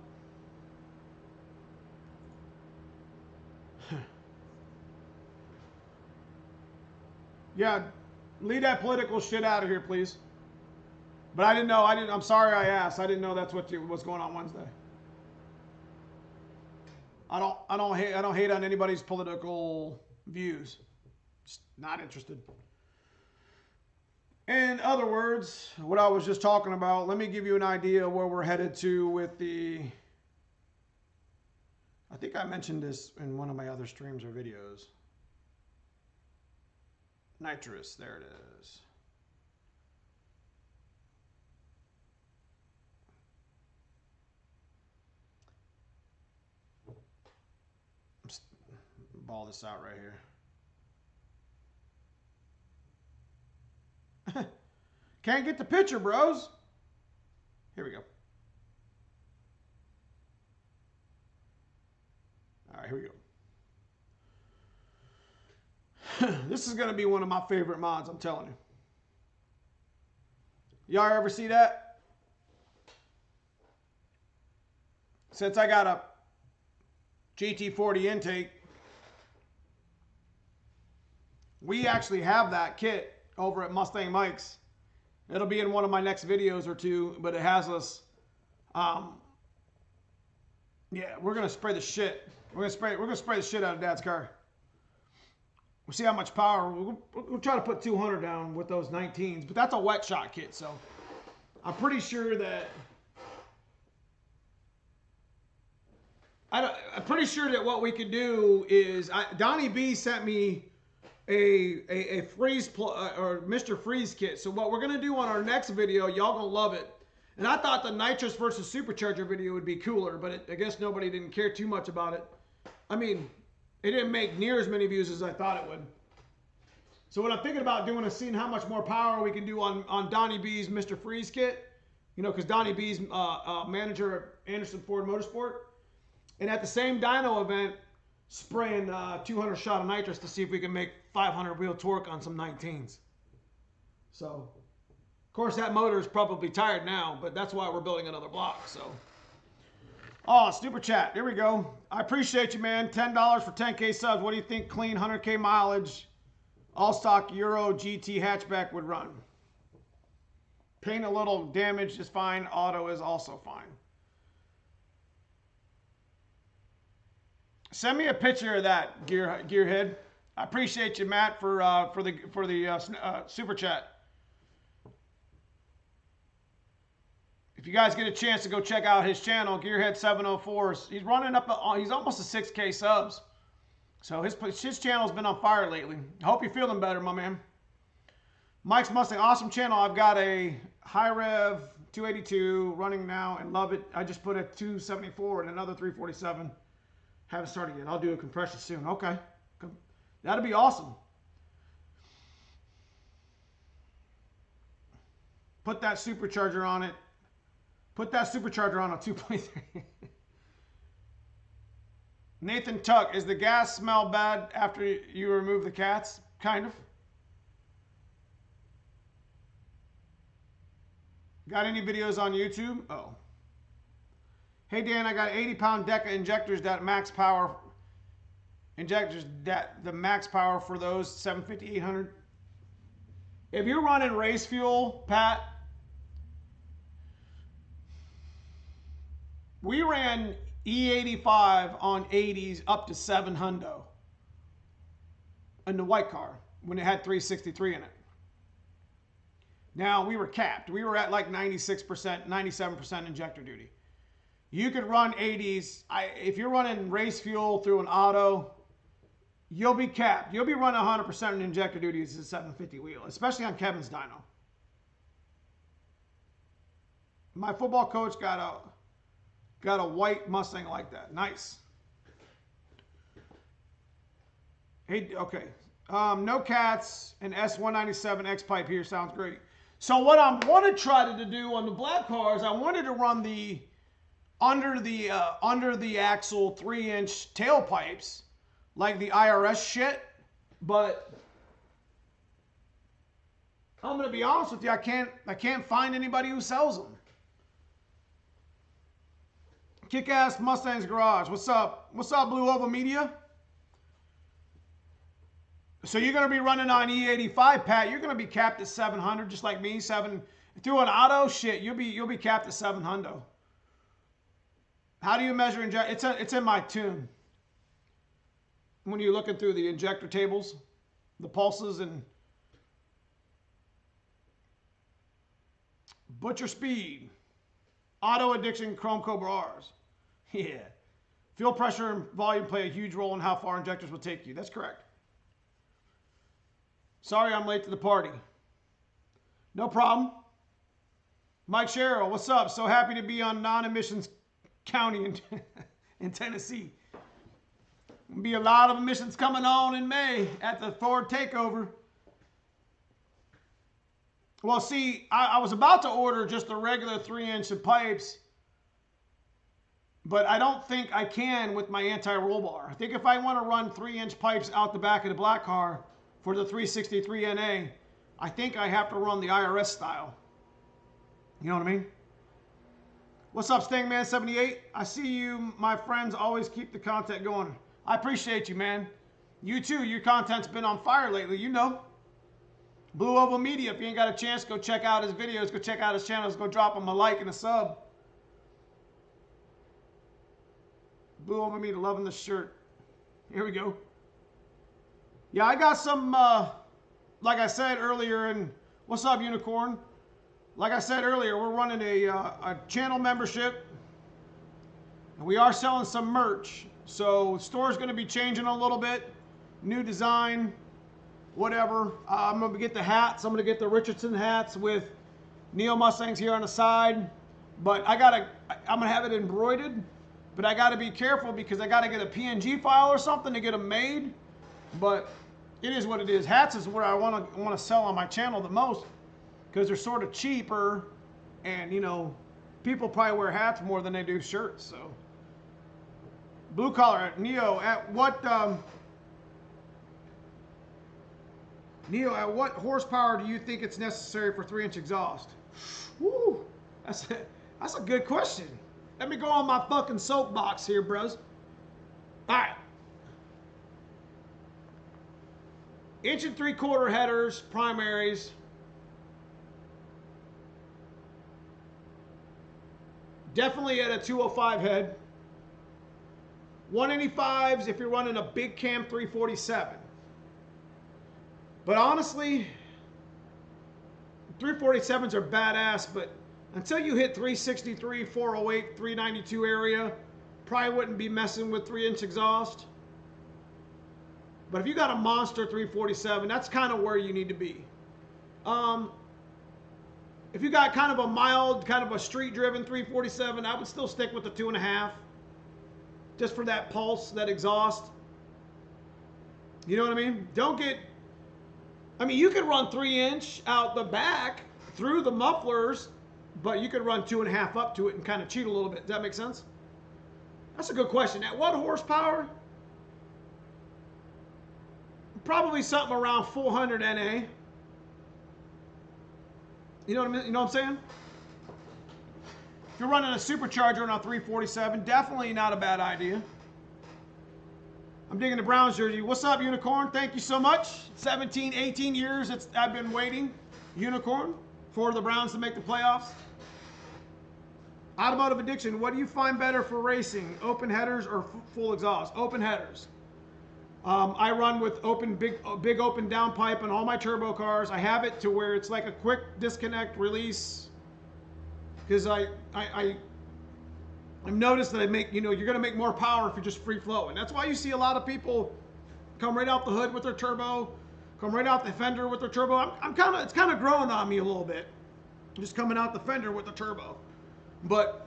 Yeah, leave that political shit out of here, please. But I didn't know. I'm sorry I asked. I didn't know that's what's going on Wednesday. I don't hate on anybody's political views. Just not interested. In other words, what I was just talking about, let me give you an idea of where we're headed to with the... I think I mentioned this in one of my other streams or videos. Nitrous, there it is. Ball this out right here. Can't get the picture, bros. Here we go. All right, here we go. This is going to be one of my favorite mods, I'm telling you. Y'all ever see that? Since I got a GT40 intake, we actually have that kit over at Mustang Mike's. It'll be in one of my next videos or two, but it has us, yeah, we're going to spray the shit. We're going to spray the shit out of Dad's car. We'll see how much power. We'll try to put 200 down with those 19s, but that's a wet shot kit, so I'm pretty sure that what we could do is Donnie B sent me a freeze or Mr. Freeze kit. So what we're gonna do on our next video, y'all gonna love it. And I thought the nitrous versus supercharger video would be cooler, but I guess nobody didn't care too much about it. I mean, it didn't make near as many views as I thought it would. So what I'm thinking about doing is seeing how much more power we can do on Donnie B's Mr. Freeze kit. You know, because Donnie B's manager at Anderson Ford Motorsport. And at the same dyno event, spraying 200 shot of nitrous to see if we can make 500 wheel torque on some 19s. So, of course, that motor is probably tired now, but that's why we're building another block. So, oh, super chat. Here we go. I appreciate you, man. $10 for 10K subs. What do you think clean 100K mileage, all stock Euro GT hatchback would run? Paint a little damage is fine. Auto is also fine. Send me a picture of that, Gearhead. I appreciate you, Matt, for the super chat. If you guys get a chance to go check out his channel, Gearhead 704, he's running up. He's almost to 6K subs, so his channel's been on fire lately. I hope you're feeling better, my man. Mike's Mustang, awesome channel. I've got a high rev 282 running now and love it. I just put a 274 and another 347. Haven't started yet. I'll do a compression soon. Okay. That'll be awesome. Put that supercharger on it. Put that supercharger on a 2.3. Nathan Tuck, is the gas smell bad after you remove the cats? Kind of. Got any videos on YouTube? Oh. Hey Dan, I got 80-pound Deca injectors that max power. Injectors that the max power for those 750, 800. If you're running race fuel, Pat, we ran E85 on 80s up to 7 hundo in the white car when it had 363 in it. Now, we were capped. We were at like 96%, 97% injector duty. You could run 80s. If you're running race fuel through an auto, you'll be capped. You'll be running 100% in injector duty as a 750 wheel, especially on Kevin's dyno. My football coach got a white Mustang like that. Nice. Hey, okay. No cats and S197 X pipe here. Sounds great. So what I want to try to do on the black cars, I wanted to run the under the axle 3-inch tailpipes like the IRS shit, but I'm gonna be honest with you, I can't find anybody who sells them. Kick-ass Mustangs Garage. What's up? What's up, Blue Oval Media? So you're going to be running on E85, Pat. You're going to be capped at 700, just like me. Through an auto, shit, you'll be capped at 700. How do you measure inject? It's in my tune. When you're looking through the injector tables, the pulses and Butcher Speed, Auto Addiction, Chrome Cobra R's. Yeah. Fuel pressure and volume play a huge role in how far injectors will take you. That's correct. Sorry I'm late to the party. No problem. Mike Sherrill, what's up? So happy to be on non-emissions county in Tennessee. There'll be a lot of emissions coming on in May at the Ford takeover. Well, see, I was about to order just the regular 3-inch of pipes, but I don't think I can with my anti-roll bar. I think if I want to run 3-inch pipes out the back of the black car for the 363 NA, I think I have to run the IRS style. You know what I mean? What's up, Stingman78? I see you, my friends, always keep the content going. I appreciate you, man. You too. Your content's been on fire lately, you know. Blue Oval Media, if you ain't got a chance, go check out his videos. Go check out his channels. Go drop him a like and a sub. Blue Oval Media, loving the shirt. Here we go. Yeah, I got some, like I said earlier, and what's up, Unicorn? Like I said earlier, we're running a channel membership, and we are selling some merch. So the store's going to be changing a little bit, new design, whatever. I'm going to get the hats. I'm going to get the Richardson hats with Neomustangs here on the side. But I'm going to have it embroidered, but I got to be careful because I got to get a PNG file or something to get them made. But it is what it is. Hats is where I want to sell on my channel the most because they're sort of cheaper, and you know, people probably wear hats more than they do shirts. So, blue collar, Neo, at what horsepower do you think it's necessary for 3-inch exhaust? Woo, that's a good question. Let me go on my fucking soapbox here, bros. All right. 1 3/4 headers, primaries. Definitely at a 205 head. 185s if you're running a big cam 347. But honestly, 347s are badass, but until you hit 363, 408, 392 area, probably wouldn't be messing with 3-inch exhaust. But if you got a monster 347, that's kind of where you need to be. If you got kind of a mild, kind of a street-driven 347, I would still stick with the 2.5. Just for that pulse, that exhaust. You know what I mean? You could run 3-inch out the back through the mufflers, but you could run 2.5 up to it and kind of cheat a little bit. Does that make sense? That's a good question. At what horsepower? Probably something around 400 NA. You know what I mean? You know what I'm saying? If you're running a supercharger on a 347, definitely not a bad idea. I'm digging the Browns jersey. What's up, Unicorn? Thank you so much. 17, 18 years I've been waiting. Unicorn for the Browns to make the playoffs. Automotive addiction. What do you find better for racing? Open headers or full exhaust? Open headers. I run with big open downpipe on all my turbo cars. I have it to where it's like a quick disconnect release. Because I've noticed that you're going to make more power if you're just free flowing. That's why you see a lot of people come right out the hood with their turbo, come right out the fender with their turbo. It's kind of growing on me a little bit, just coming out the fender with the turbo. But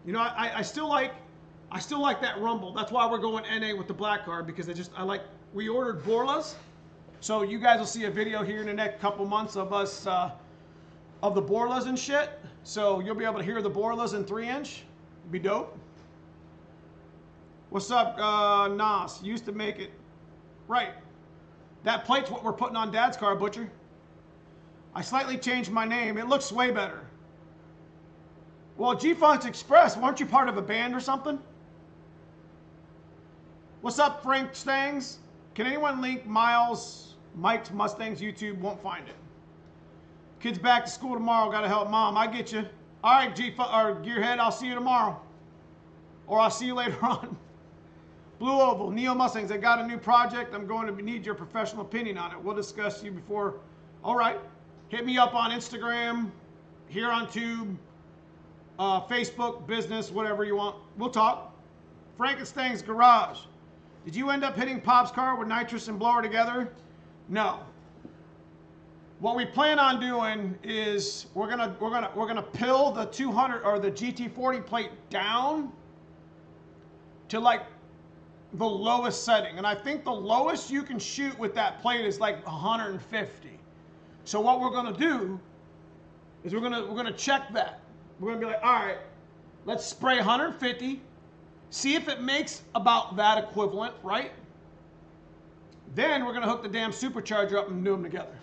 I still like that rumble. That's why we're going NA with the black car, because we ordered Borlas, so you guys will see a video here in the next couple months of us of the Borlas and shit. So you'll be able to hear the Borlas in 3-inch. Be dope. What's up, Nas? Used to make it right. That plate's what we're putting on Dad's car, Butcher. I slightly changed my name. It looks way better. Well, G-Funk's Express, weren't you part of a band or something? What's up, Frank Stangs? Can anyone link Mike's Mustangs YouTube? Won't find it. Kids back to school tomorrow. Got to help mom. I get you. All right, Gearhead, I'll see you tomorrow. Or I'll see you later on. Blue Oval, Neomustangs, I got a new project. I'm going to need your professional opinion on it. We'll discuss you before. All right. Hit me up on Instagram, here on Tube, Facebook, business, whatever you want. We'll talk. Frankenstein's Garage. Did you end up hitting Pop's car with nitrous and blower together? No. What we plan on doing is we're gonna pill the 200 or the GT40 plate down to like the lowest setting, and I think the lowest you can shoot with that plate is like 150. So what we're gonna do is we're gonna check that. We're gonna be like, all right, let's spray 150, see if it makes about that equivalent, right? Then we're gonna hook the damn supercharger up and do them together.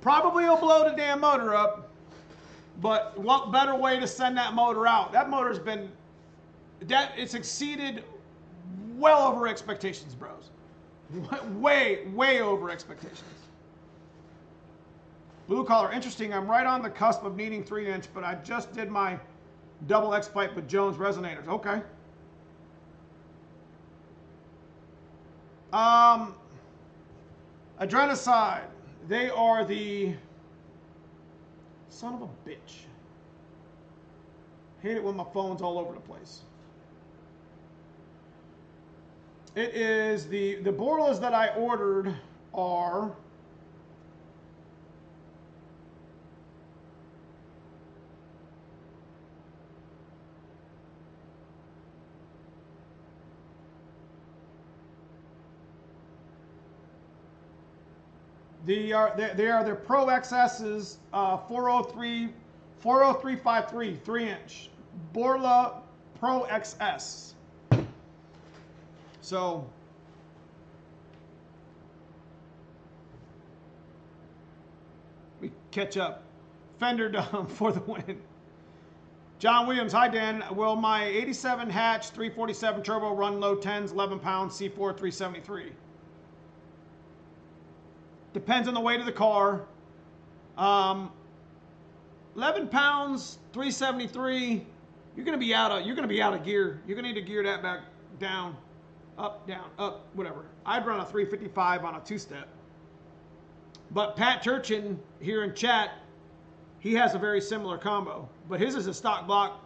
Probably will blow the damn motor up, but what better way to send that motor out? That motor's been, it's exceeded well over expectations, bros. Way over expectations. Blue collar, interesting. I'm right on the cusp of needing 3-inch, but I just did my double X pipe with Jones resonators. Okay. Adrenocide. They are the son of a bitch. Hate it when my phone's all over the place. It is the Borlas that I ordered are they are the Pro XS's 40353 3-inch Borla Pro XS. So we catch up. Fender dome for the win. John Williams, hi Dan. Will my 87 hatch 347 turbo run low 10s, 11 pounds, C4 373? Depends on the weight of the car. 11 pounds, 373. You're gonna be out of gear. You're gonna need to gear that back down, up, whatever. I'd run a 355 on a 2-step. But Pat Turchin here in chat, he has a very similar combo, but his is a stock block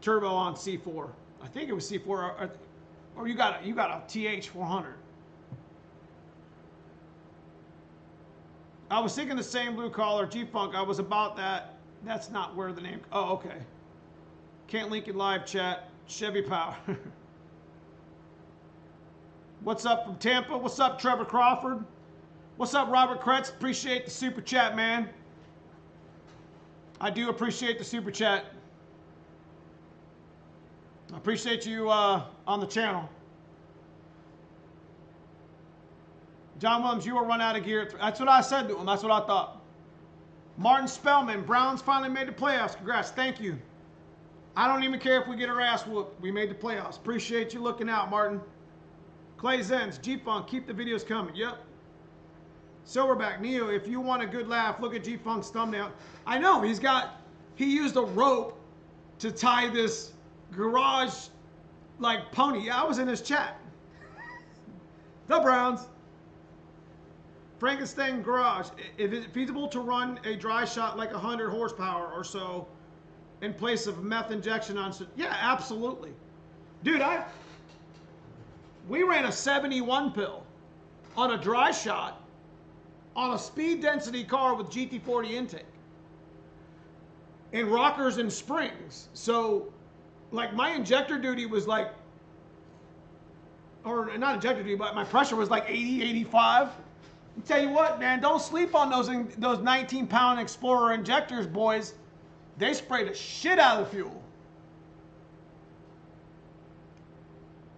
turbo on C4. I think it was C4, or you got a TH 400. I was thinking the same blue collar G-Funk. I was about that. That's not where the name. Oh, okay. Can't link in live chat. Chevy Power. What's up from Tampa? What's up, Trevor Crawford? What's up, Robert Kretz? Appreciate the super chat, man. I do appreciate the super chat. I appreciate you on the channel. John Williams, you will run out of gear. That's what I said to him. That's what I thought. Martin Spellman, Browns finally made the playoffs. Congrats. Thank you. I don't even care if we get our ass whooped. We made the playoffs. Appreciate you looking out, Martin. Clay Zens, G-Funk, keep the videos coming. Yep. Silverback Neo, if you want a good laugh, look at G-Funk's thumbnail. I know, he used a rope to tie this garage like pony. Yeah, I was in his chat. The Browns. Frankenstein garage. Is it feasible to run a dry shot like 100 horsepower or so in place of meth injection on? Yeah, absolutely. Dude, we ran a 71 pill on a dry shot on a speed density car with GT40 intake and rockers and springs. So like my injector duty was like, or not injector duty, but my pressure was like 80, 85. I'll tell you what, man, don't sleep on those 19-pound Explorer injectors, boys. They spray the shit out of the fuel.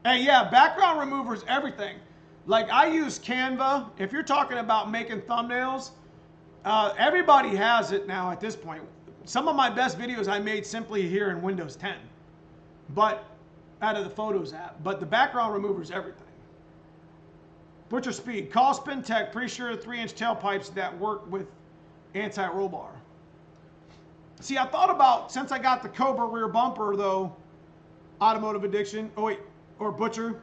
Hey, yeah, background removers, everything. Like I use Canva. If you're talking about making thumbnails, everybody has it now at this point. Some of my best videos I made simply here in Windows 10, but out of the Photos app. But the background remover is everything. Butcher Speed, call Spin Tech, pretty sure 3-inch tailpipes that work with anti-roll bar. See, I thought about, since I got the Cobra rear bumper though, Automotive Addiction, or Butcher,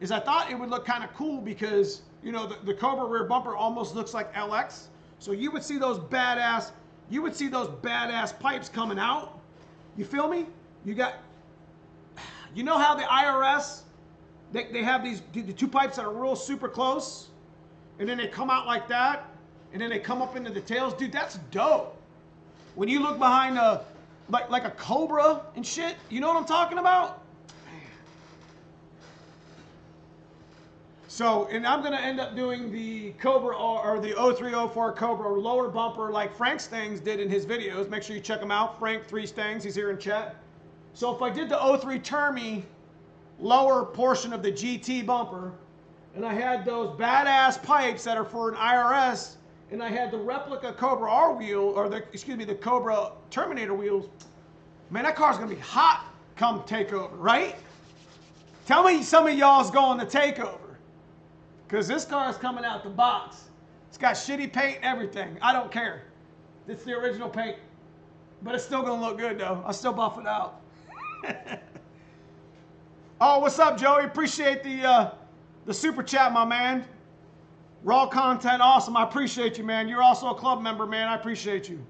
is I thought it would look kind of cool because, you know, the Cobra rear bumper almost looks like LX. So you would see those badass pipes coming out. You feel me? You know how the IRS, they have the two pipes that are real super close, and then they come out like that, and then they come up into the tails. Dude, that's dope. When you look behind like a Cobra and shit, you know what I'm talking about? So, and I'm gonna end up doing the Cobra or the 0304 Cobra lower bumper like Frank Stangs did in his videos. Make sure you check him out. Frank 3 Stangs, he's here in chat. So if I did the 03 Termy lower portion of the GT bumper, and I had those badass pipes that are for an IRS, and I had the replica Cobra R wheel, or the Cobra Terminator wheels, man, that car's gonna be hot come takeover, right? Tell me some of y'all's going to takeover. Because this car is coming out the box. It's got shitty paint and everything. I don't care. It's the original paint. But it's still going to look good, though. I'll still buff it out. Oh, what's up, Joey? Appreciate the super chat, my man. Raw content, awesome. I appreciate you, man. You're also a club member, man. I appreciate you.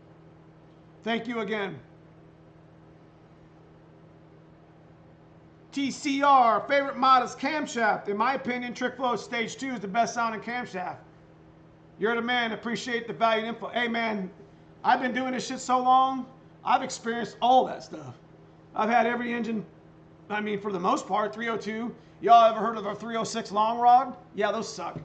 Thank you again. TCR, favorite mod is camshaft. In my opinion, Trick Flow Stage 2 is the best sounding camshaft. You're the man. Appreciate the valued info. Hey, man, I've been doing this shit so long, I've experienced all that stuff. I've had every engine, I mean, for the most part, 302. Y'all ever heard of the 306 long rod? Yeah, those suck.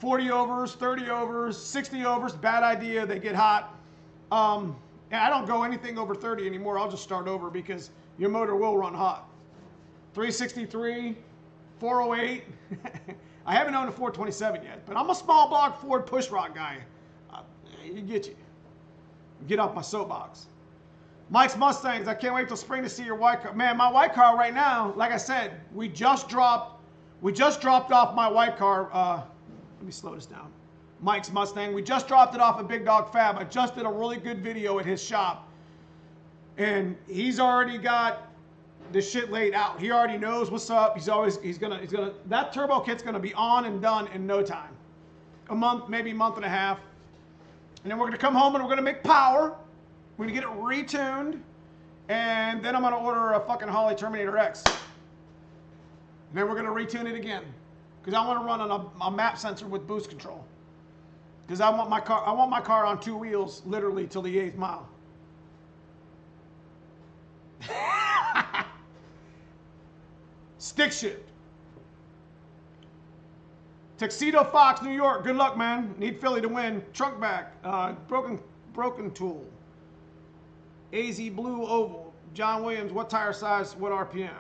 40 overs, 30 overs, 60 overs, bad idea. They get hot. And I don't go anything over 30 anymore. I'll just start over because your motor will run hot. 363, 408. I haven't owned a 427 yet, but I'm a small block Ford pushrod guy. You get off my soapbox. Mike's Mustangs, I can't wait till spring to see your white car. Man, my white car right now, like I said, we just dropped off my white car. Let me slow this down. Mike's Mustang, we just dropped it off at Big Dog Fab. I just did a really good video at his shop. And he's already got the shit laid out. He already knows what's up. He's gonna, that turbo kit's gonna be on and done in no time. A month, maybe a month and a half. And then we're gonna come home and we're gonna make power. We're gonna get it retuned. And then I'm gonna order a fucking Holly Terminator X. And then we're gonna retune it again. Because I wanna run on a map sensor with boost control. Because I want my car on 2 wheels literally till the 8th mile. Stick shift. Tuxedo Fox, New York. Good luck, man. Need Philly to win. Trunk back. Broken tool. AZ Blue Oval. John Williams. What tire size? What RPM?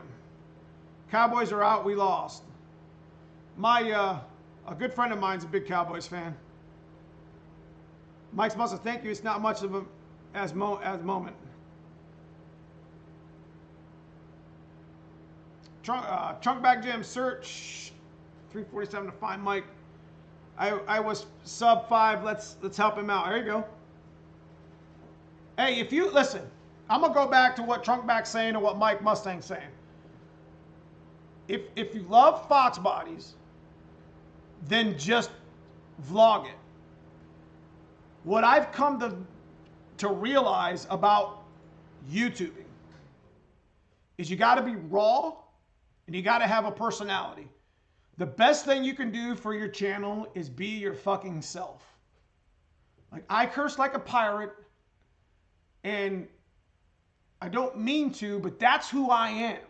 Cowboys are out. We lost. A good friend of mine's a big Cowboys fan. Mike's Muscle. Thank you. It's not much of a as moment. Trunk back jam search 347 to find Mike. I was sub 5. Let's help him out. There you go. Hey, if you listen, I'm gonna go back to what Trunkback's saying and what Mike Mustang's saying. If you love Foxbodys, then just vlog it. What I've come to realize about YouTubing is you got to be raw and you got to have a personality. The best thing you can do for your channel is be your fucking self. Like, I curse like a pirate, and I don't mean to, but that's who I am.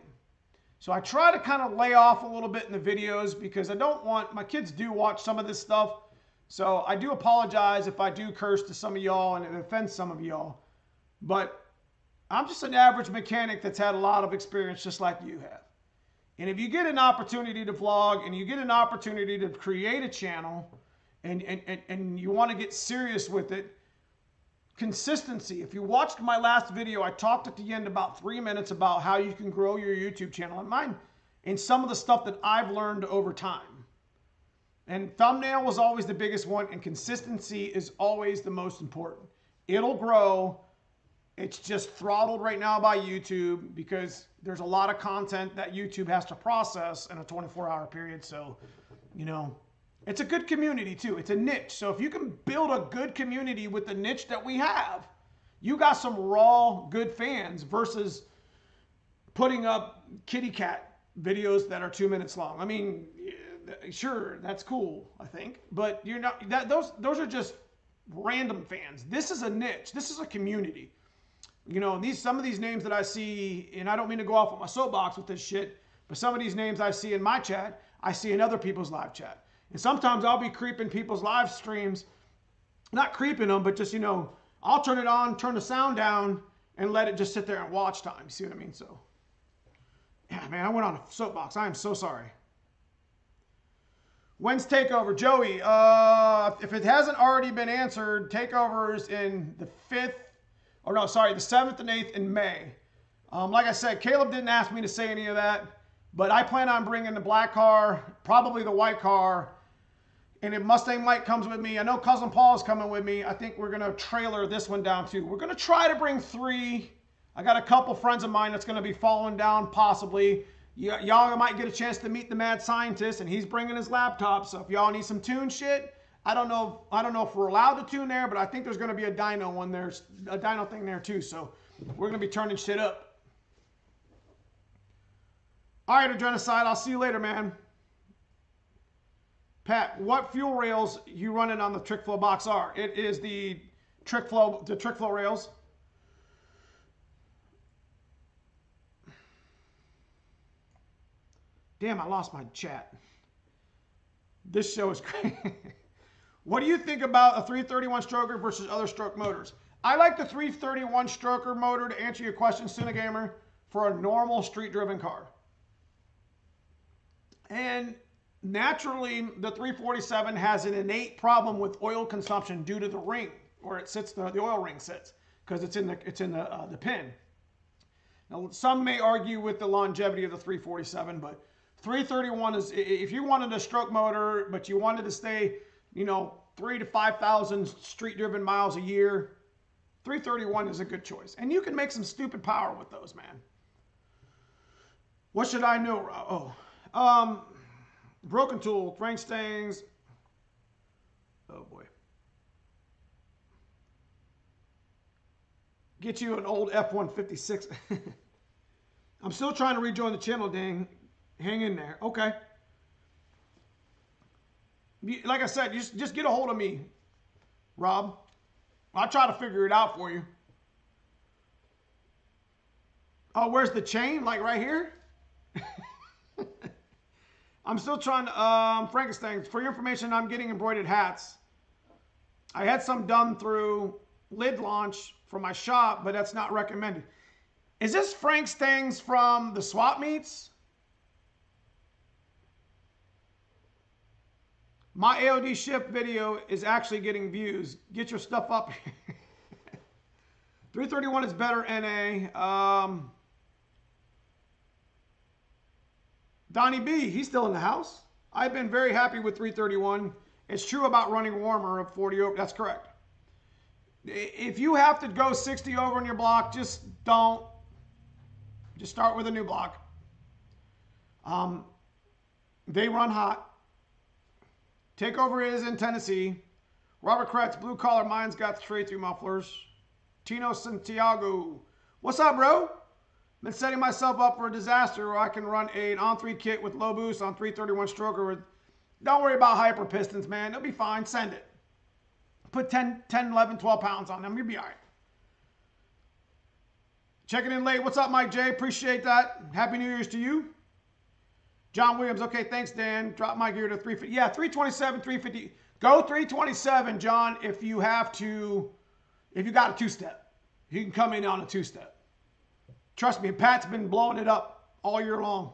So I try to kind of lay off a little bit in the videos because I don't want, my kids do watch some of this stuff. So I do apologize if I do curse to some of y'all and it offends some of y'all. But I'm just an average mechanic that's had a lot of experience just like you have. And if you get an opportunity to vlog and you get an opportunity to create a channel and you want to get serious with it, consistency. If you watched my last video, I talked at the end about 3 minutes about how you can grow your YouTube channel and some of the stuff that I've learned over time. And thumbnail was always the biggest one, and consistency is always the most important. It'll grow. It's just throttled right now by YouTube because there's a lot of content that YouTube has to process in a 24-hour period. So, you know, it's a good community too. It's a niche. So if you can build a good community with the niche that we have, you got some raw, good fans versus putting up kitty cat videos that are 2 minutes long. I mean, sure, that's cool, I think, but you're not, those are just random fans. This is a niche. This is a community. You know, some of these names that I see, and I don't mean to go off on my soapbox with this shit, but some of these names I see in my chat, I see in other people's live chat. And sometimes I'll be creeping people's live streams, not creeping them, but just, you know, I'll turn it on, turn the sound down, and let it just sit there and watch time. You see what I mean? So, yeah, man, I went on a soapbox. I am so sorry. When's Takeover? Joey, if it hasn't already been answered, Takeover's in the 7th and 8th in May. Like I said, Caleb didn't ask me to say any of that, but I plan on bringing the black car, probably the white car, and if Mustang Mike comes with me, I know Cousin Paul is coming with me. I think we're going to trailer this one down too. We're going to try to bring 3. I got a couple friends of mine that's going to be following down possibly. Y'all might get a chance to meet the mad scientist, and he's bringing his laptop. So if y'all need some tune shit, I don't know if we're allowed to tune there, but I think there's going to be a dyno one there, a dyno thing there too. So we're going to be turning shit up. All right, Adrenocide, I'll see you later, man. Pat, what fuel rails you running on the Trick Flow Box R? It is the Trick Flow rails. Damn, I lost my chat. This show is great. What do you think about a 331 stroker versus other stroke motors? I like the 331 stroker motor, to answer your question, Gamer, for a normal street-driven car. And naturally, the 347 has an innate problem with oil consumption due to the ring, where it sits, the oil ring sits, because it's in the pin. Now, some may argue with the longevity of the 347, but 331 is, if you wanted a stroke motor, but you wanted to stay, you know, 3,000 to 5,000 street-driven miles a year, 331 is a good choice. And you can make some stupid power with those, man. What should I know? Broken Tool, Frank Stangs. Oh, boy. Get you an old F-156. I'm still trying to rejoin the channel, dang. Hang in there. Okay. Like I said, just get a hold of me, Rob. I'll try to figure it out for you. Oh, where's the chain? Like right here? I'm still trying to, Frankenstein, for your information, I'm getting embroidered hats. I had some done through Lid Launch from my shop, but that's not recommended. Is this Frank Stangs from the swap meets? My AOD ship video is actually getting views. Get your stuff up. 331 is better NA. Donnie B, he's still in the house. I've been very happy with 331. It's true about running warmer of 40 over. That's correct. If you have to go 60 over in your block, just don't. Just start with a new block. They run hot. Takeover is in Tennessee. Robert Kretz, blue collar, mine's got straight through mufflers. Tino Santiago, what's up, bro? Been setting myself up for a disaster where I can run an on-3 kit with low boost on 331 stroker with. Don't worry about hyper pistons, man. They'll be fine. Send it. Put 10, 11, 12 pounds on them. You'll be all right. Checking in late. What's up, Mike J? Appreciate that. Happy New Year's to you. John Williams. Okay, thanks, Dan. Drop my gear to 350. Yeah, 327, 350. Go 327, John, if you have to, if you got a two-step. You can come in on a two-step. Trust me, Pat's been blowing it up all year long.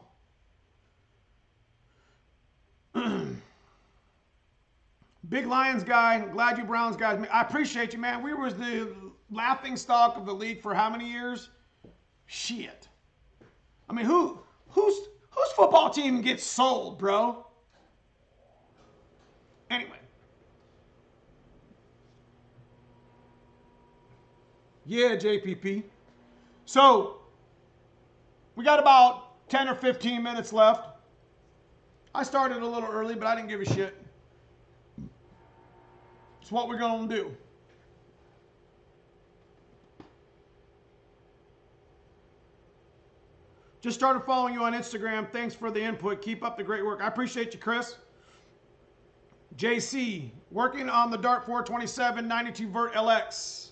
Big Lions guy, glad you Browns guys. I appreciate you, man. We was the laughing stock of the league for how many years? Shit. I mean, whose football team gets sold, bro? Anyway. Yeah, JPP. So, we got about 10 or 15 minutes left. I started a little early, but I didn't give a shit. It's what we're going to do. Just started following you on Instagram. Thanks for the input. Keep up the great work. I appreciate you, Chris. JC, working on the Dart 427 92 Vert LX.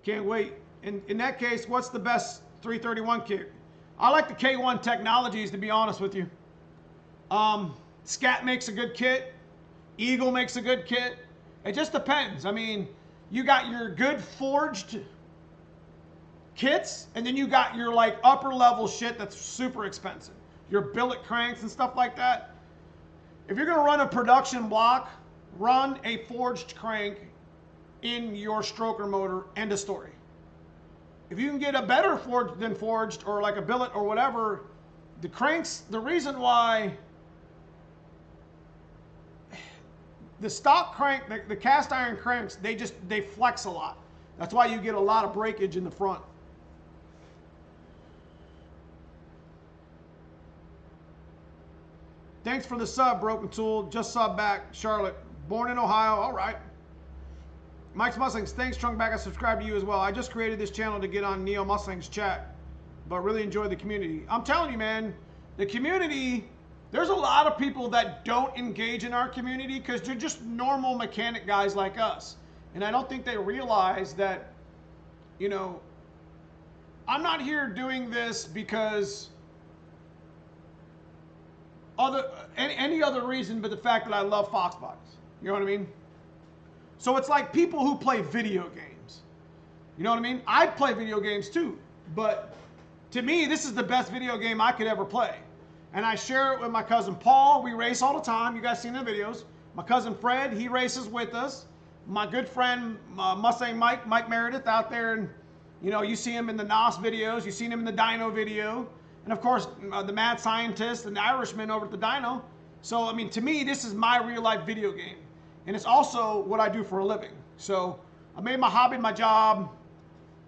Can't wait. In that case, what's the best 331 kit? I like the K1 Technologies, to be honest with you. Scat makes a good kit. Eagle makes a good kit. It just depends. I mean, you got your good forged kits, and then you got your like upper level shit that's super expensive. Your billet cranks and stuff like that. If you're gonna run a production block, run a forged crank in your stroker motor, end of story. If you can get a better forged than forged, or like a billet or whatever, the cranks, the reason why the stock crank, the cast iron cranks, they flex a lot. That's why you get a lot of breakage in the front. Thanks for the sub, Broken Tool. Just sub back, Charlotte. Born in Ohio. All right. Mike's Mustangs. Thanks, Trunk Back. I subscribe to you as well. I just created this channel to get on Neomustangs chat, but really enjoy the community. I'm telling you, man, the community, there's a lot of people that don't engage in our community because they're just normal mechanic guys like us. And I don't think they realize that, you know, I'm not here doing this because any other reason but the fact that I love Foxbodys. You know what I mean? So it's like people who play video games. You know what I mean? I play video games too, but to me, this is the best video game I could ever play. And I share it with my cousin Paul. We race all the time. You guys seen the videos. My cousin Fred, he races with us. My good friend Mustang Mike Meredith out there, and you know, you see him in the NOS videos. You've seen him in the Dyno video. And of course, the mad scientist and the Irishman over at the Dyno. So, I mean, to me, this is my real life video game. And it's also what I do for a living. So I made my hobby my job.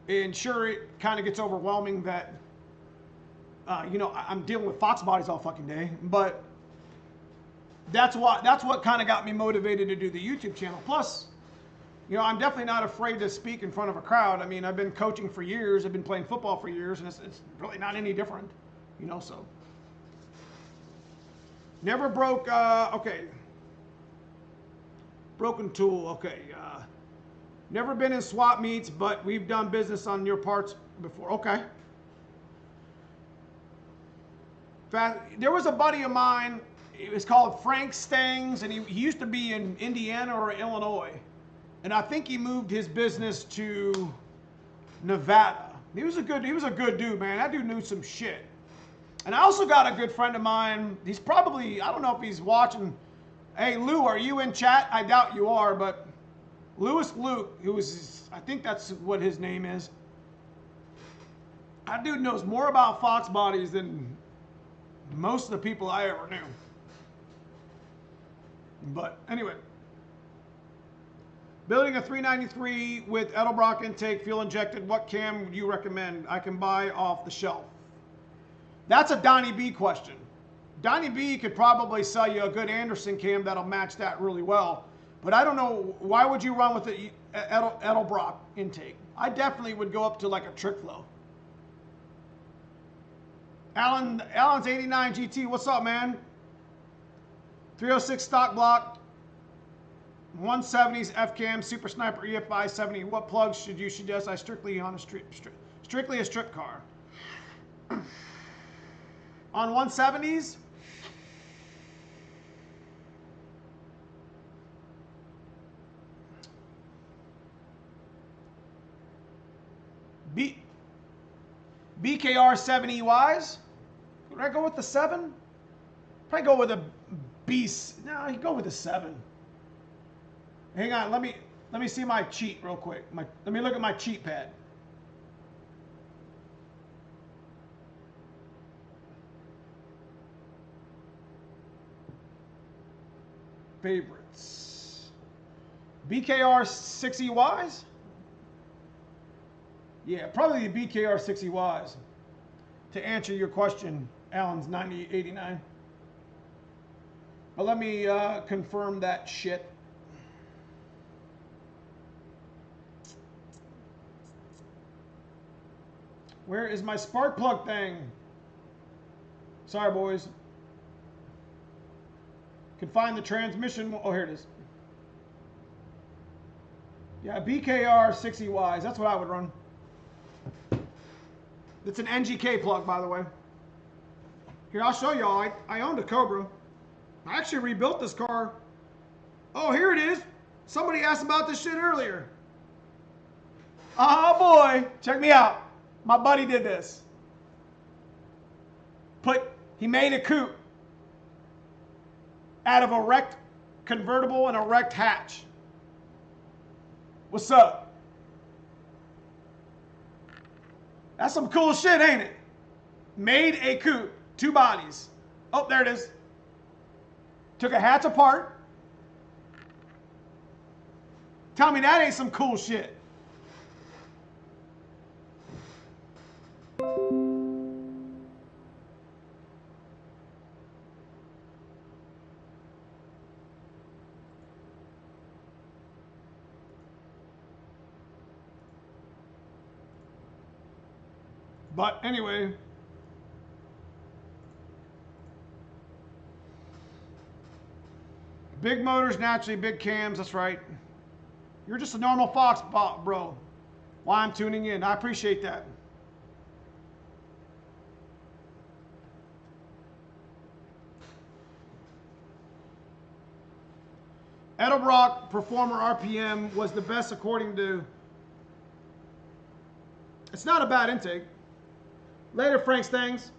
And sure, it kind of gets overwhelming that, you know, I'm dealing with Foxbodys all fucking day. But that's what kind of got me motivated to do the YouTube channel. Plus, you know, I'm definitely not afraid to speak in front of a crowd. I mean, I've been coaching for years. I've been playing football for years. And it's really not any different, you know, so. Never broke, okay. Broken Tool, okay. Never been in swap meets, but we've done business on your parts before. Okay. There was a buddy of mine, it was called Frank Stangs, and he used to be in Indiana or Illinois. And I think he moved his business to Nevada. He was a good dude, man. That dude knew some shit. And I also got a good friend of mine. He's probably, I don't know if he's watching. Hey, Lou, are you in chat? I doubt you are, but Louis Luke, who was, I think that's what his name is. That dude knows more about Foxbodys than most of the people I ever knew. But anyway, building a 393 with Edelbrock intake, fuel injected, what cam would you recommend I can buy off the shelf? That's a Donnie B question. Donnie B could probably sell you a good Anderson cam that'll match that really well. But I don't know, why would you run with the Edelbrock intake? I definitely would go up to like a trick flow. Alan's 89 GT, what's up, man? 306 stock block, 170s F-cam, Super Sniper EFI 70. What plugs should you suggest I strictly on a strictly a strip car? On 170s? BKR 70 Ys. Would I go with the 7? Probably go with a beast. No, you go with a 7. Hang on, let me see my cheat real quick. Let me look at my cheat pad. Favorites. BKR 60Ys? Yeah, probably the BKR 60Ys. To answer your question, Alan's 9089. But let me confirm that shit. Where is my spark plug thing? Sorry, boys. Could find the transmission. Oh, here it is. Yeah, BKR 60Ys. That's what I would run. It's an NGK plug, by the way. Here, I'll show y'all. I owned a Cobra. I actually rebuilt this car. Oh, here it is. Somebody asked about this shit earlier. Oh, boy. Check me out. My buddy did this. He made a coupe out of a wrecked convertible and a wrecked hatch. What's up? That's some cool shit, ain't it? Made a coupe, 2 bodies. Oh, there it is. Took a hatch apart. Tell me that ain't some cool shit. But anyway, big motors, naturally big cams, that's right. You're just a normal Fox bro. Why I'm tuning in, I appreciate that. Edelbrock Performer RPM was the best according to... It's not a bad intake. Later, Frank Stangs.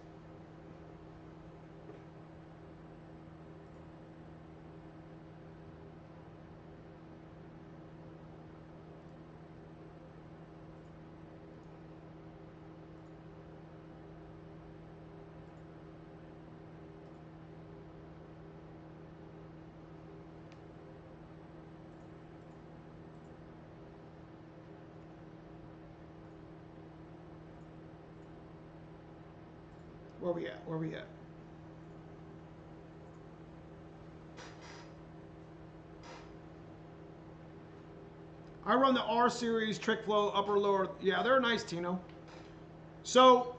Where we at? Where we at? I run the R series trick flow upper lower. Yeah, they're nice, Tino. So,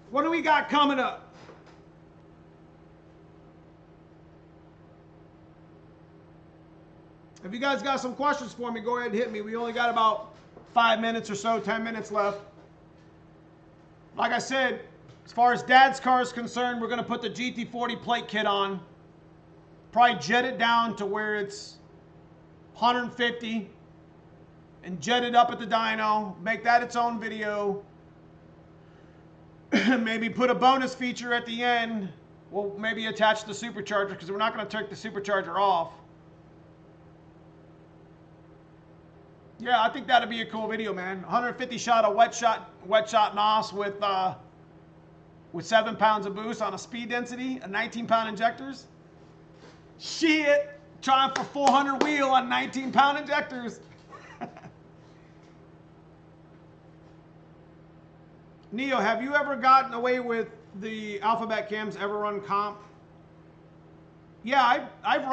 what do we got coming up? If you guys got some questions for me, go ahead and hit me. We only got about 5 minutes or so, 10 minutes left. Like I said, as far as Dad's car is concerned, we're going to put the GT40 plate kit on. Probably jet it down to where it's 150 and jet it up at the dyno. Make that its own video. Maybe put a bonus feature at the end. We'll maybe attach the supercharger because we're not going to take the supercharger off. Yeah, I think that'd be a cool video, man. 150 shot of wet shot NOS with 7 pounds of boost on a speed density, a 19-pound injectors. Shit. Trying for 400 wheel on 19-pound injectors. Neo, have you ever gotten away with the Alphabet cams, ever run comp? Yeah, I've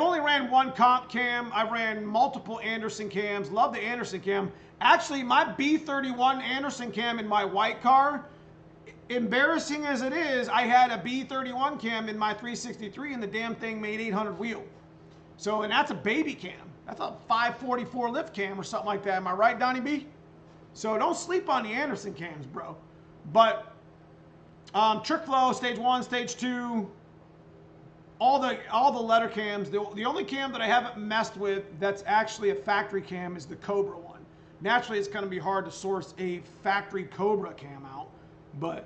only ran one comp cam. I've ran multiple Anderson cams. Love the Anderson cam. Actually, my B31 Anderson cam in my white car, embarrassing as it is, I had a B31 cam in my 363 and the damn thing made 800 wheel. So, and that's a baby cam. That's a 544 lift cam or something like that. Am I right, Donnie B? So don't sleep on the Anderson cams, bro. But trick flow, stage 1, stage 2, all the letter cams. The only cam that I haven't messed with that's actually a factory cam is the Cobra one. Naturally, it's going to be hard to source a factory Cobra cam out, but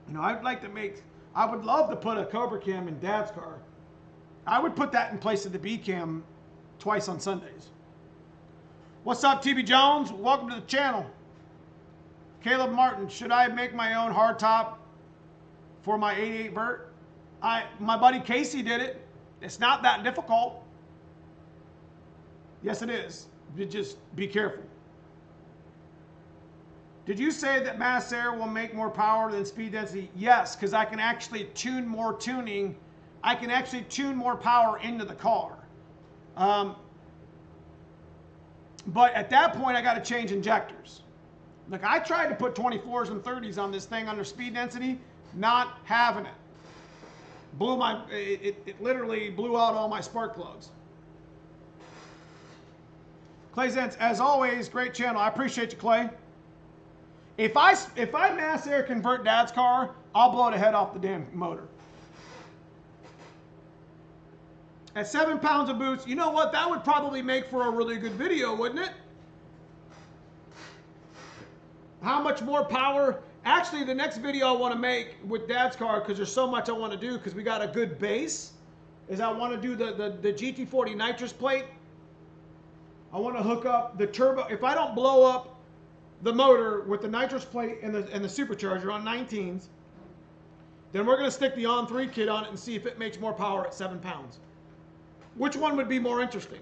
you know, I would love to put a Cobra cam in Dad's car. I would put that in place of the B cam twice on Sundays. What's up, TB Jones? Welcome to the channel. Caleb Martin, should I make my own hardtop for my 88 vert? My buddy Casey did it. It's not that difficult. Yes, it is. You just be careful. Did you say that mass air will make more power than speed density? Yes, because I can actually tune more tuning. I can actually tune more power into the car. But at that point, I got to change injectors. Like, I tried to put 24s and 30s on this thing under speed density, not having it. It literally blew out all my spark plugs. Clay Zentz, as always, great channel. I appreciate you, Clay. If I mass air convert Dad's car, I'll blow the head off the damn motor. At 7 pounds of boots, you know what? That would probably make for a really good video, wouldn't it? How much more power? Actually, the next video I want to make with Dad's car, because there's so much I want to do, because we got a good base, is I want to do the GT40 nitrous plate. I want to hook up the turbo. If I don't blow up the motor with the nitrous plate and the supercharger on 19s, then we're going to stick the On3 kit on it and see if it makes more power at 7 pounds. Which one would be more interesting?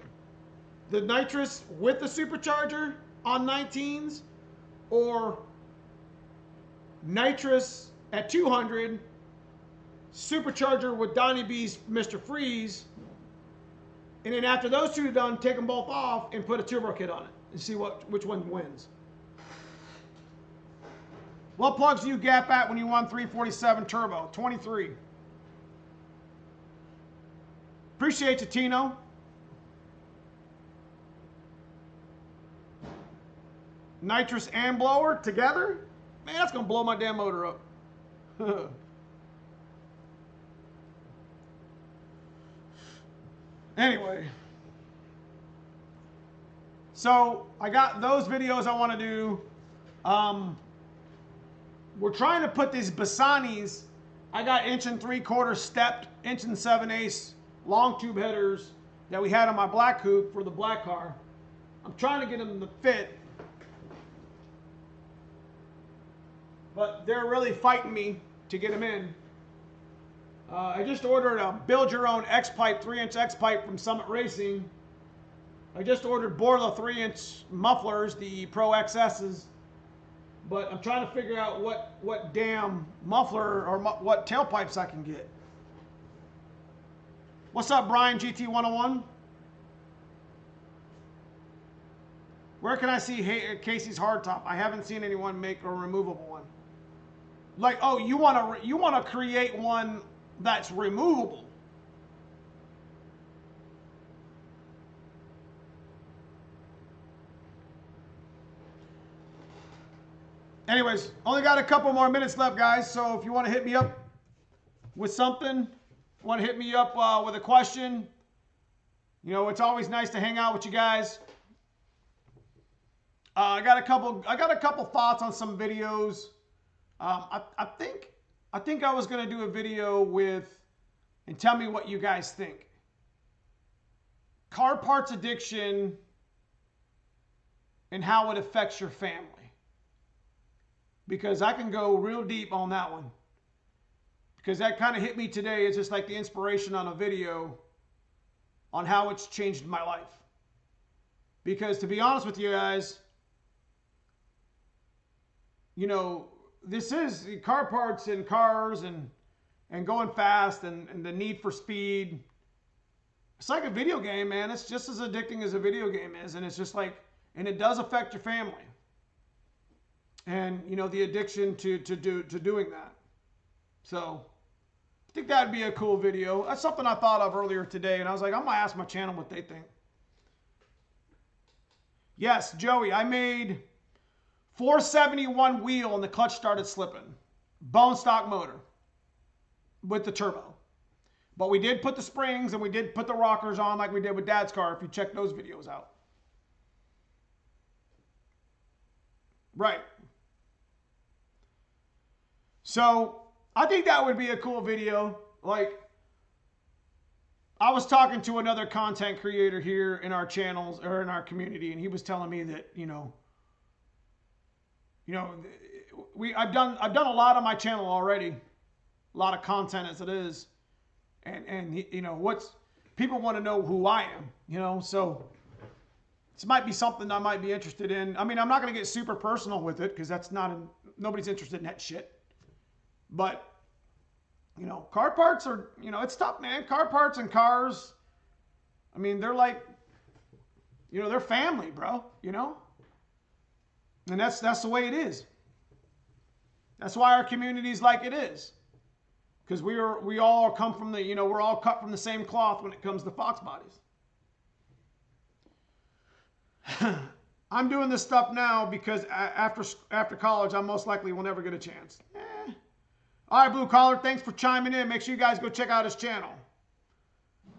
The nitrous with the supercharger on 19s, or nitrous at 200, supercharger with Donnie B's Mr. Freeze, and then after those two are done, take them both off and put a turbo kit on it and see which one wins. What plugs do you gap at when you run 347 turbo? 23. Appreciate you, Tino. Nitrous and blower together? Man, that's going to blow my damn motor up. Anyway. So, I got those videos I want to do. We're trying to put these Bassanis. I got 1 3/4 stepped, 1 7/8 long tube headers that we had on my black coupe for the black car. I'm trying to get them to fit, but they're really fighting me to get them in. I just ordered a build your own X-pipe, 3-inch X-pipe from Summit Racing. I just ordered Borla 3-inch mufflers, the Pro XS's, but I'm trying to figure out what damn muffler or what tailpipes I can get. What's up, Brian GT101? Where can I see Casey's hardtop? I haven't seen anyone make a removable one. Like, oh, you want to create one that's removable. Anyways, only got a couple more minutes left, guys. So if you want to hit me up with something, want to hit me up with a question, you know, it's always nice to hang out with you guys. I got a couple thoughts on some videos. I think I was going to do a video with, and tell me what you guys think. Car parts addiction and how it affects your family. Because I can go real deep on that one. because that kind of hit me today. It's just like the inspiration on a video on how it's changed my life. Because to be honest with you guys, you know, this is car parts and cars and going fast and the need for speed. It's like a video game, man. It's just as addicting as a video game is. And it's just like, and it does affect your family. And, you know, the addiction to doing that. So I think that'd be a cool video. That's something I thought of earlier today. And I was like, I'm going to ask my channel what they think. Yes, Joey, I made 471 wheel and the clutch started slipping. Bone stock motor with the turbo. But we did put the springs and we did put the rockers on like we did with Dad's car if you check those videos out. Right. So I think that would be a cool video. Like, I was talking to another content creator here in our channels or in our community, and he was telling me that, I've done a lot on my channel already, a lot of content as it is, and people want to know who I am, so this might be something I might be interested in. I mean, I'm not going to get super personal with it because that's nobody's interested in that shit. But, car parts are, it's tough, man. Car parts and cars, I mean, they're like, they're family, bro, And that's the way it is. That's why our community's like it is. Because we all come from we're all cut from the same cloth when it comes to Foxbodys. I'm doing this stuff now because after college, I most likely will never get a chance. All right, Blue Collar, thanks for chiming in. Make sure you guys go check out his channel.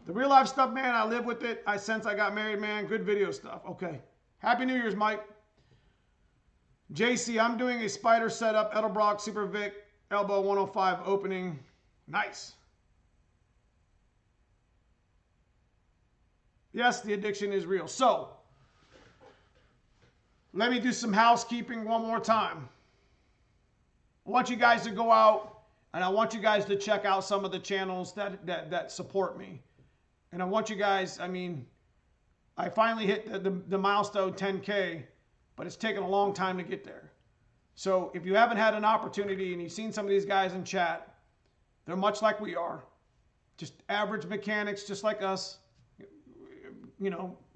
The real life stuff, man, I live with it. Since I got married, man, good video stuff. Okay. Happy New Year's, Mike. JC, I'm doing a spider setup, Edelbrock, Super Vic, elbow 105 opening. Nice. Yes, the addiction is real. So, let me do some housekeeping one more time. I want you guys to go out and I want you guys to check out some of the channels that support me. And I want you guys, I finally hit the milestone 10K, but it's taken a long time to get there. So if you haven't had an opportunity and you've seen some of these guys in chat, they're much like we are. Just average mechanics, just like us.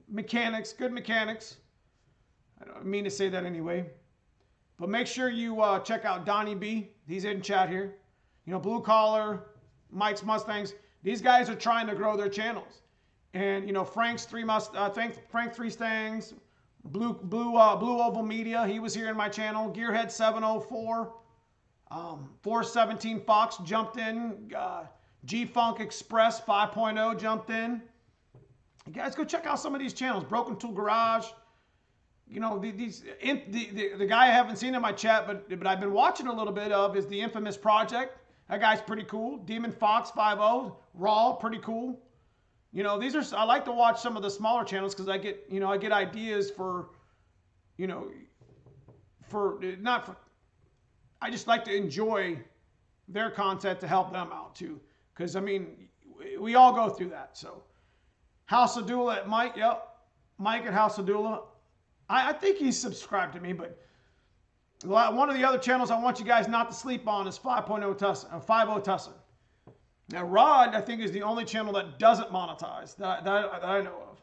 Mechanics, good mechanics. I don't mean to say that anyway. But make sure you check out Donnie B. He's in chat here. Blue Collar, Mike's Mustangs. These guys are trying to grow their channels. And, Frank's Frank 3 Stangs, Blue Oval Media. He was here in my channel. Gearhead 704. 417 Fox jumped in. G-Funk Express 5.0 jumped in. You guys go check out some of these channels. Broken Tool Garage. The guy I haven't seen in my chat, but I've been watching a little bit of is the Infamous Project. That guy's pretty cool. Demon Fox 5.0, Raw, pretty cool. I like to watch some of the smaller channels because I get ideas I just like to enjoy their content to help them out too. Because we all go through that. So, House of Dula at Mike, yep, Mike at House of Dula. I think he's subscribed to me, but one of the other channels I want you guys not to sleep on is 5.0 Tussin, 5.0 Tussin. Now, Rod, I think, is the only channel that doesn't monetize that I know of.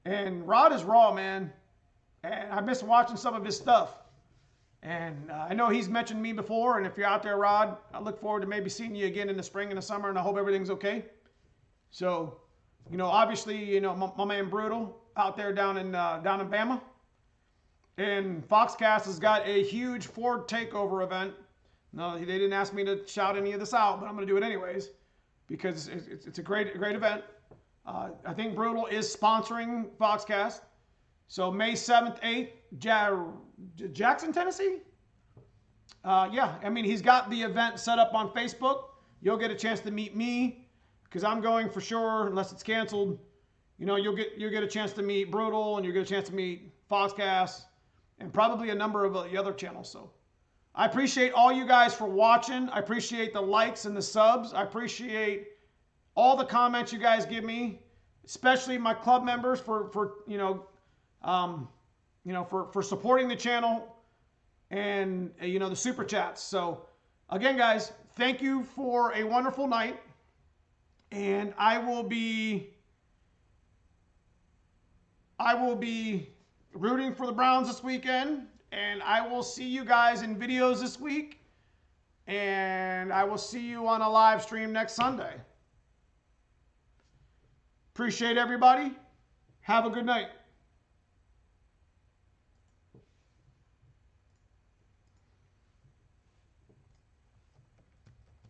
And Rod is raw, man. And I miss watching some of his stuff. And I know he's mentioned me before. And if you're out there, Rod, I look forward to maybe seeing you again in the spring and the summer. And I hope everything's okay. So, obviously, my man Brutal out there down in Bama. And Foxcast has got a huge Ford takeover event. No, they didn't ask me to shout any of this out, but I'm going to do it anyways because it's a great event. I think Brutal is sponsoring Foxcast. So May 7th, 8th, Jackson, Tennessee? Yeah, he's got the event set up on Facebook. You'll get a chance to meet me because I'm going for sure, unless it's canceled. You'll get a chance to meet Brutal and you'll get a chance to meet Foxcast and probably a number of the other channels. So I appreciate all you guys for watching. I appreciate the likes and the subs. I appreciate all the comments you guys give me, especially my club members for supporting the channel and the super chats. So again, guys, thank you for a wonderful night, and I will be rooting for the Browns this weekend, and I will see you guys in videos this week, and I will see you on a live stream next Sunday. Appreciate everybody. Have a good night.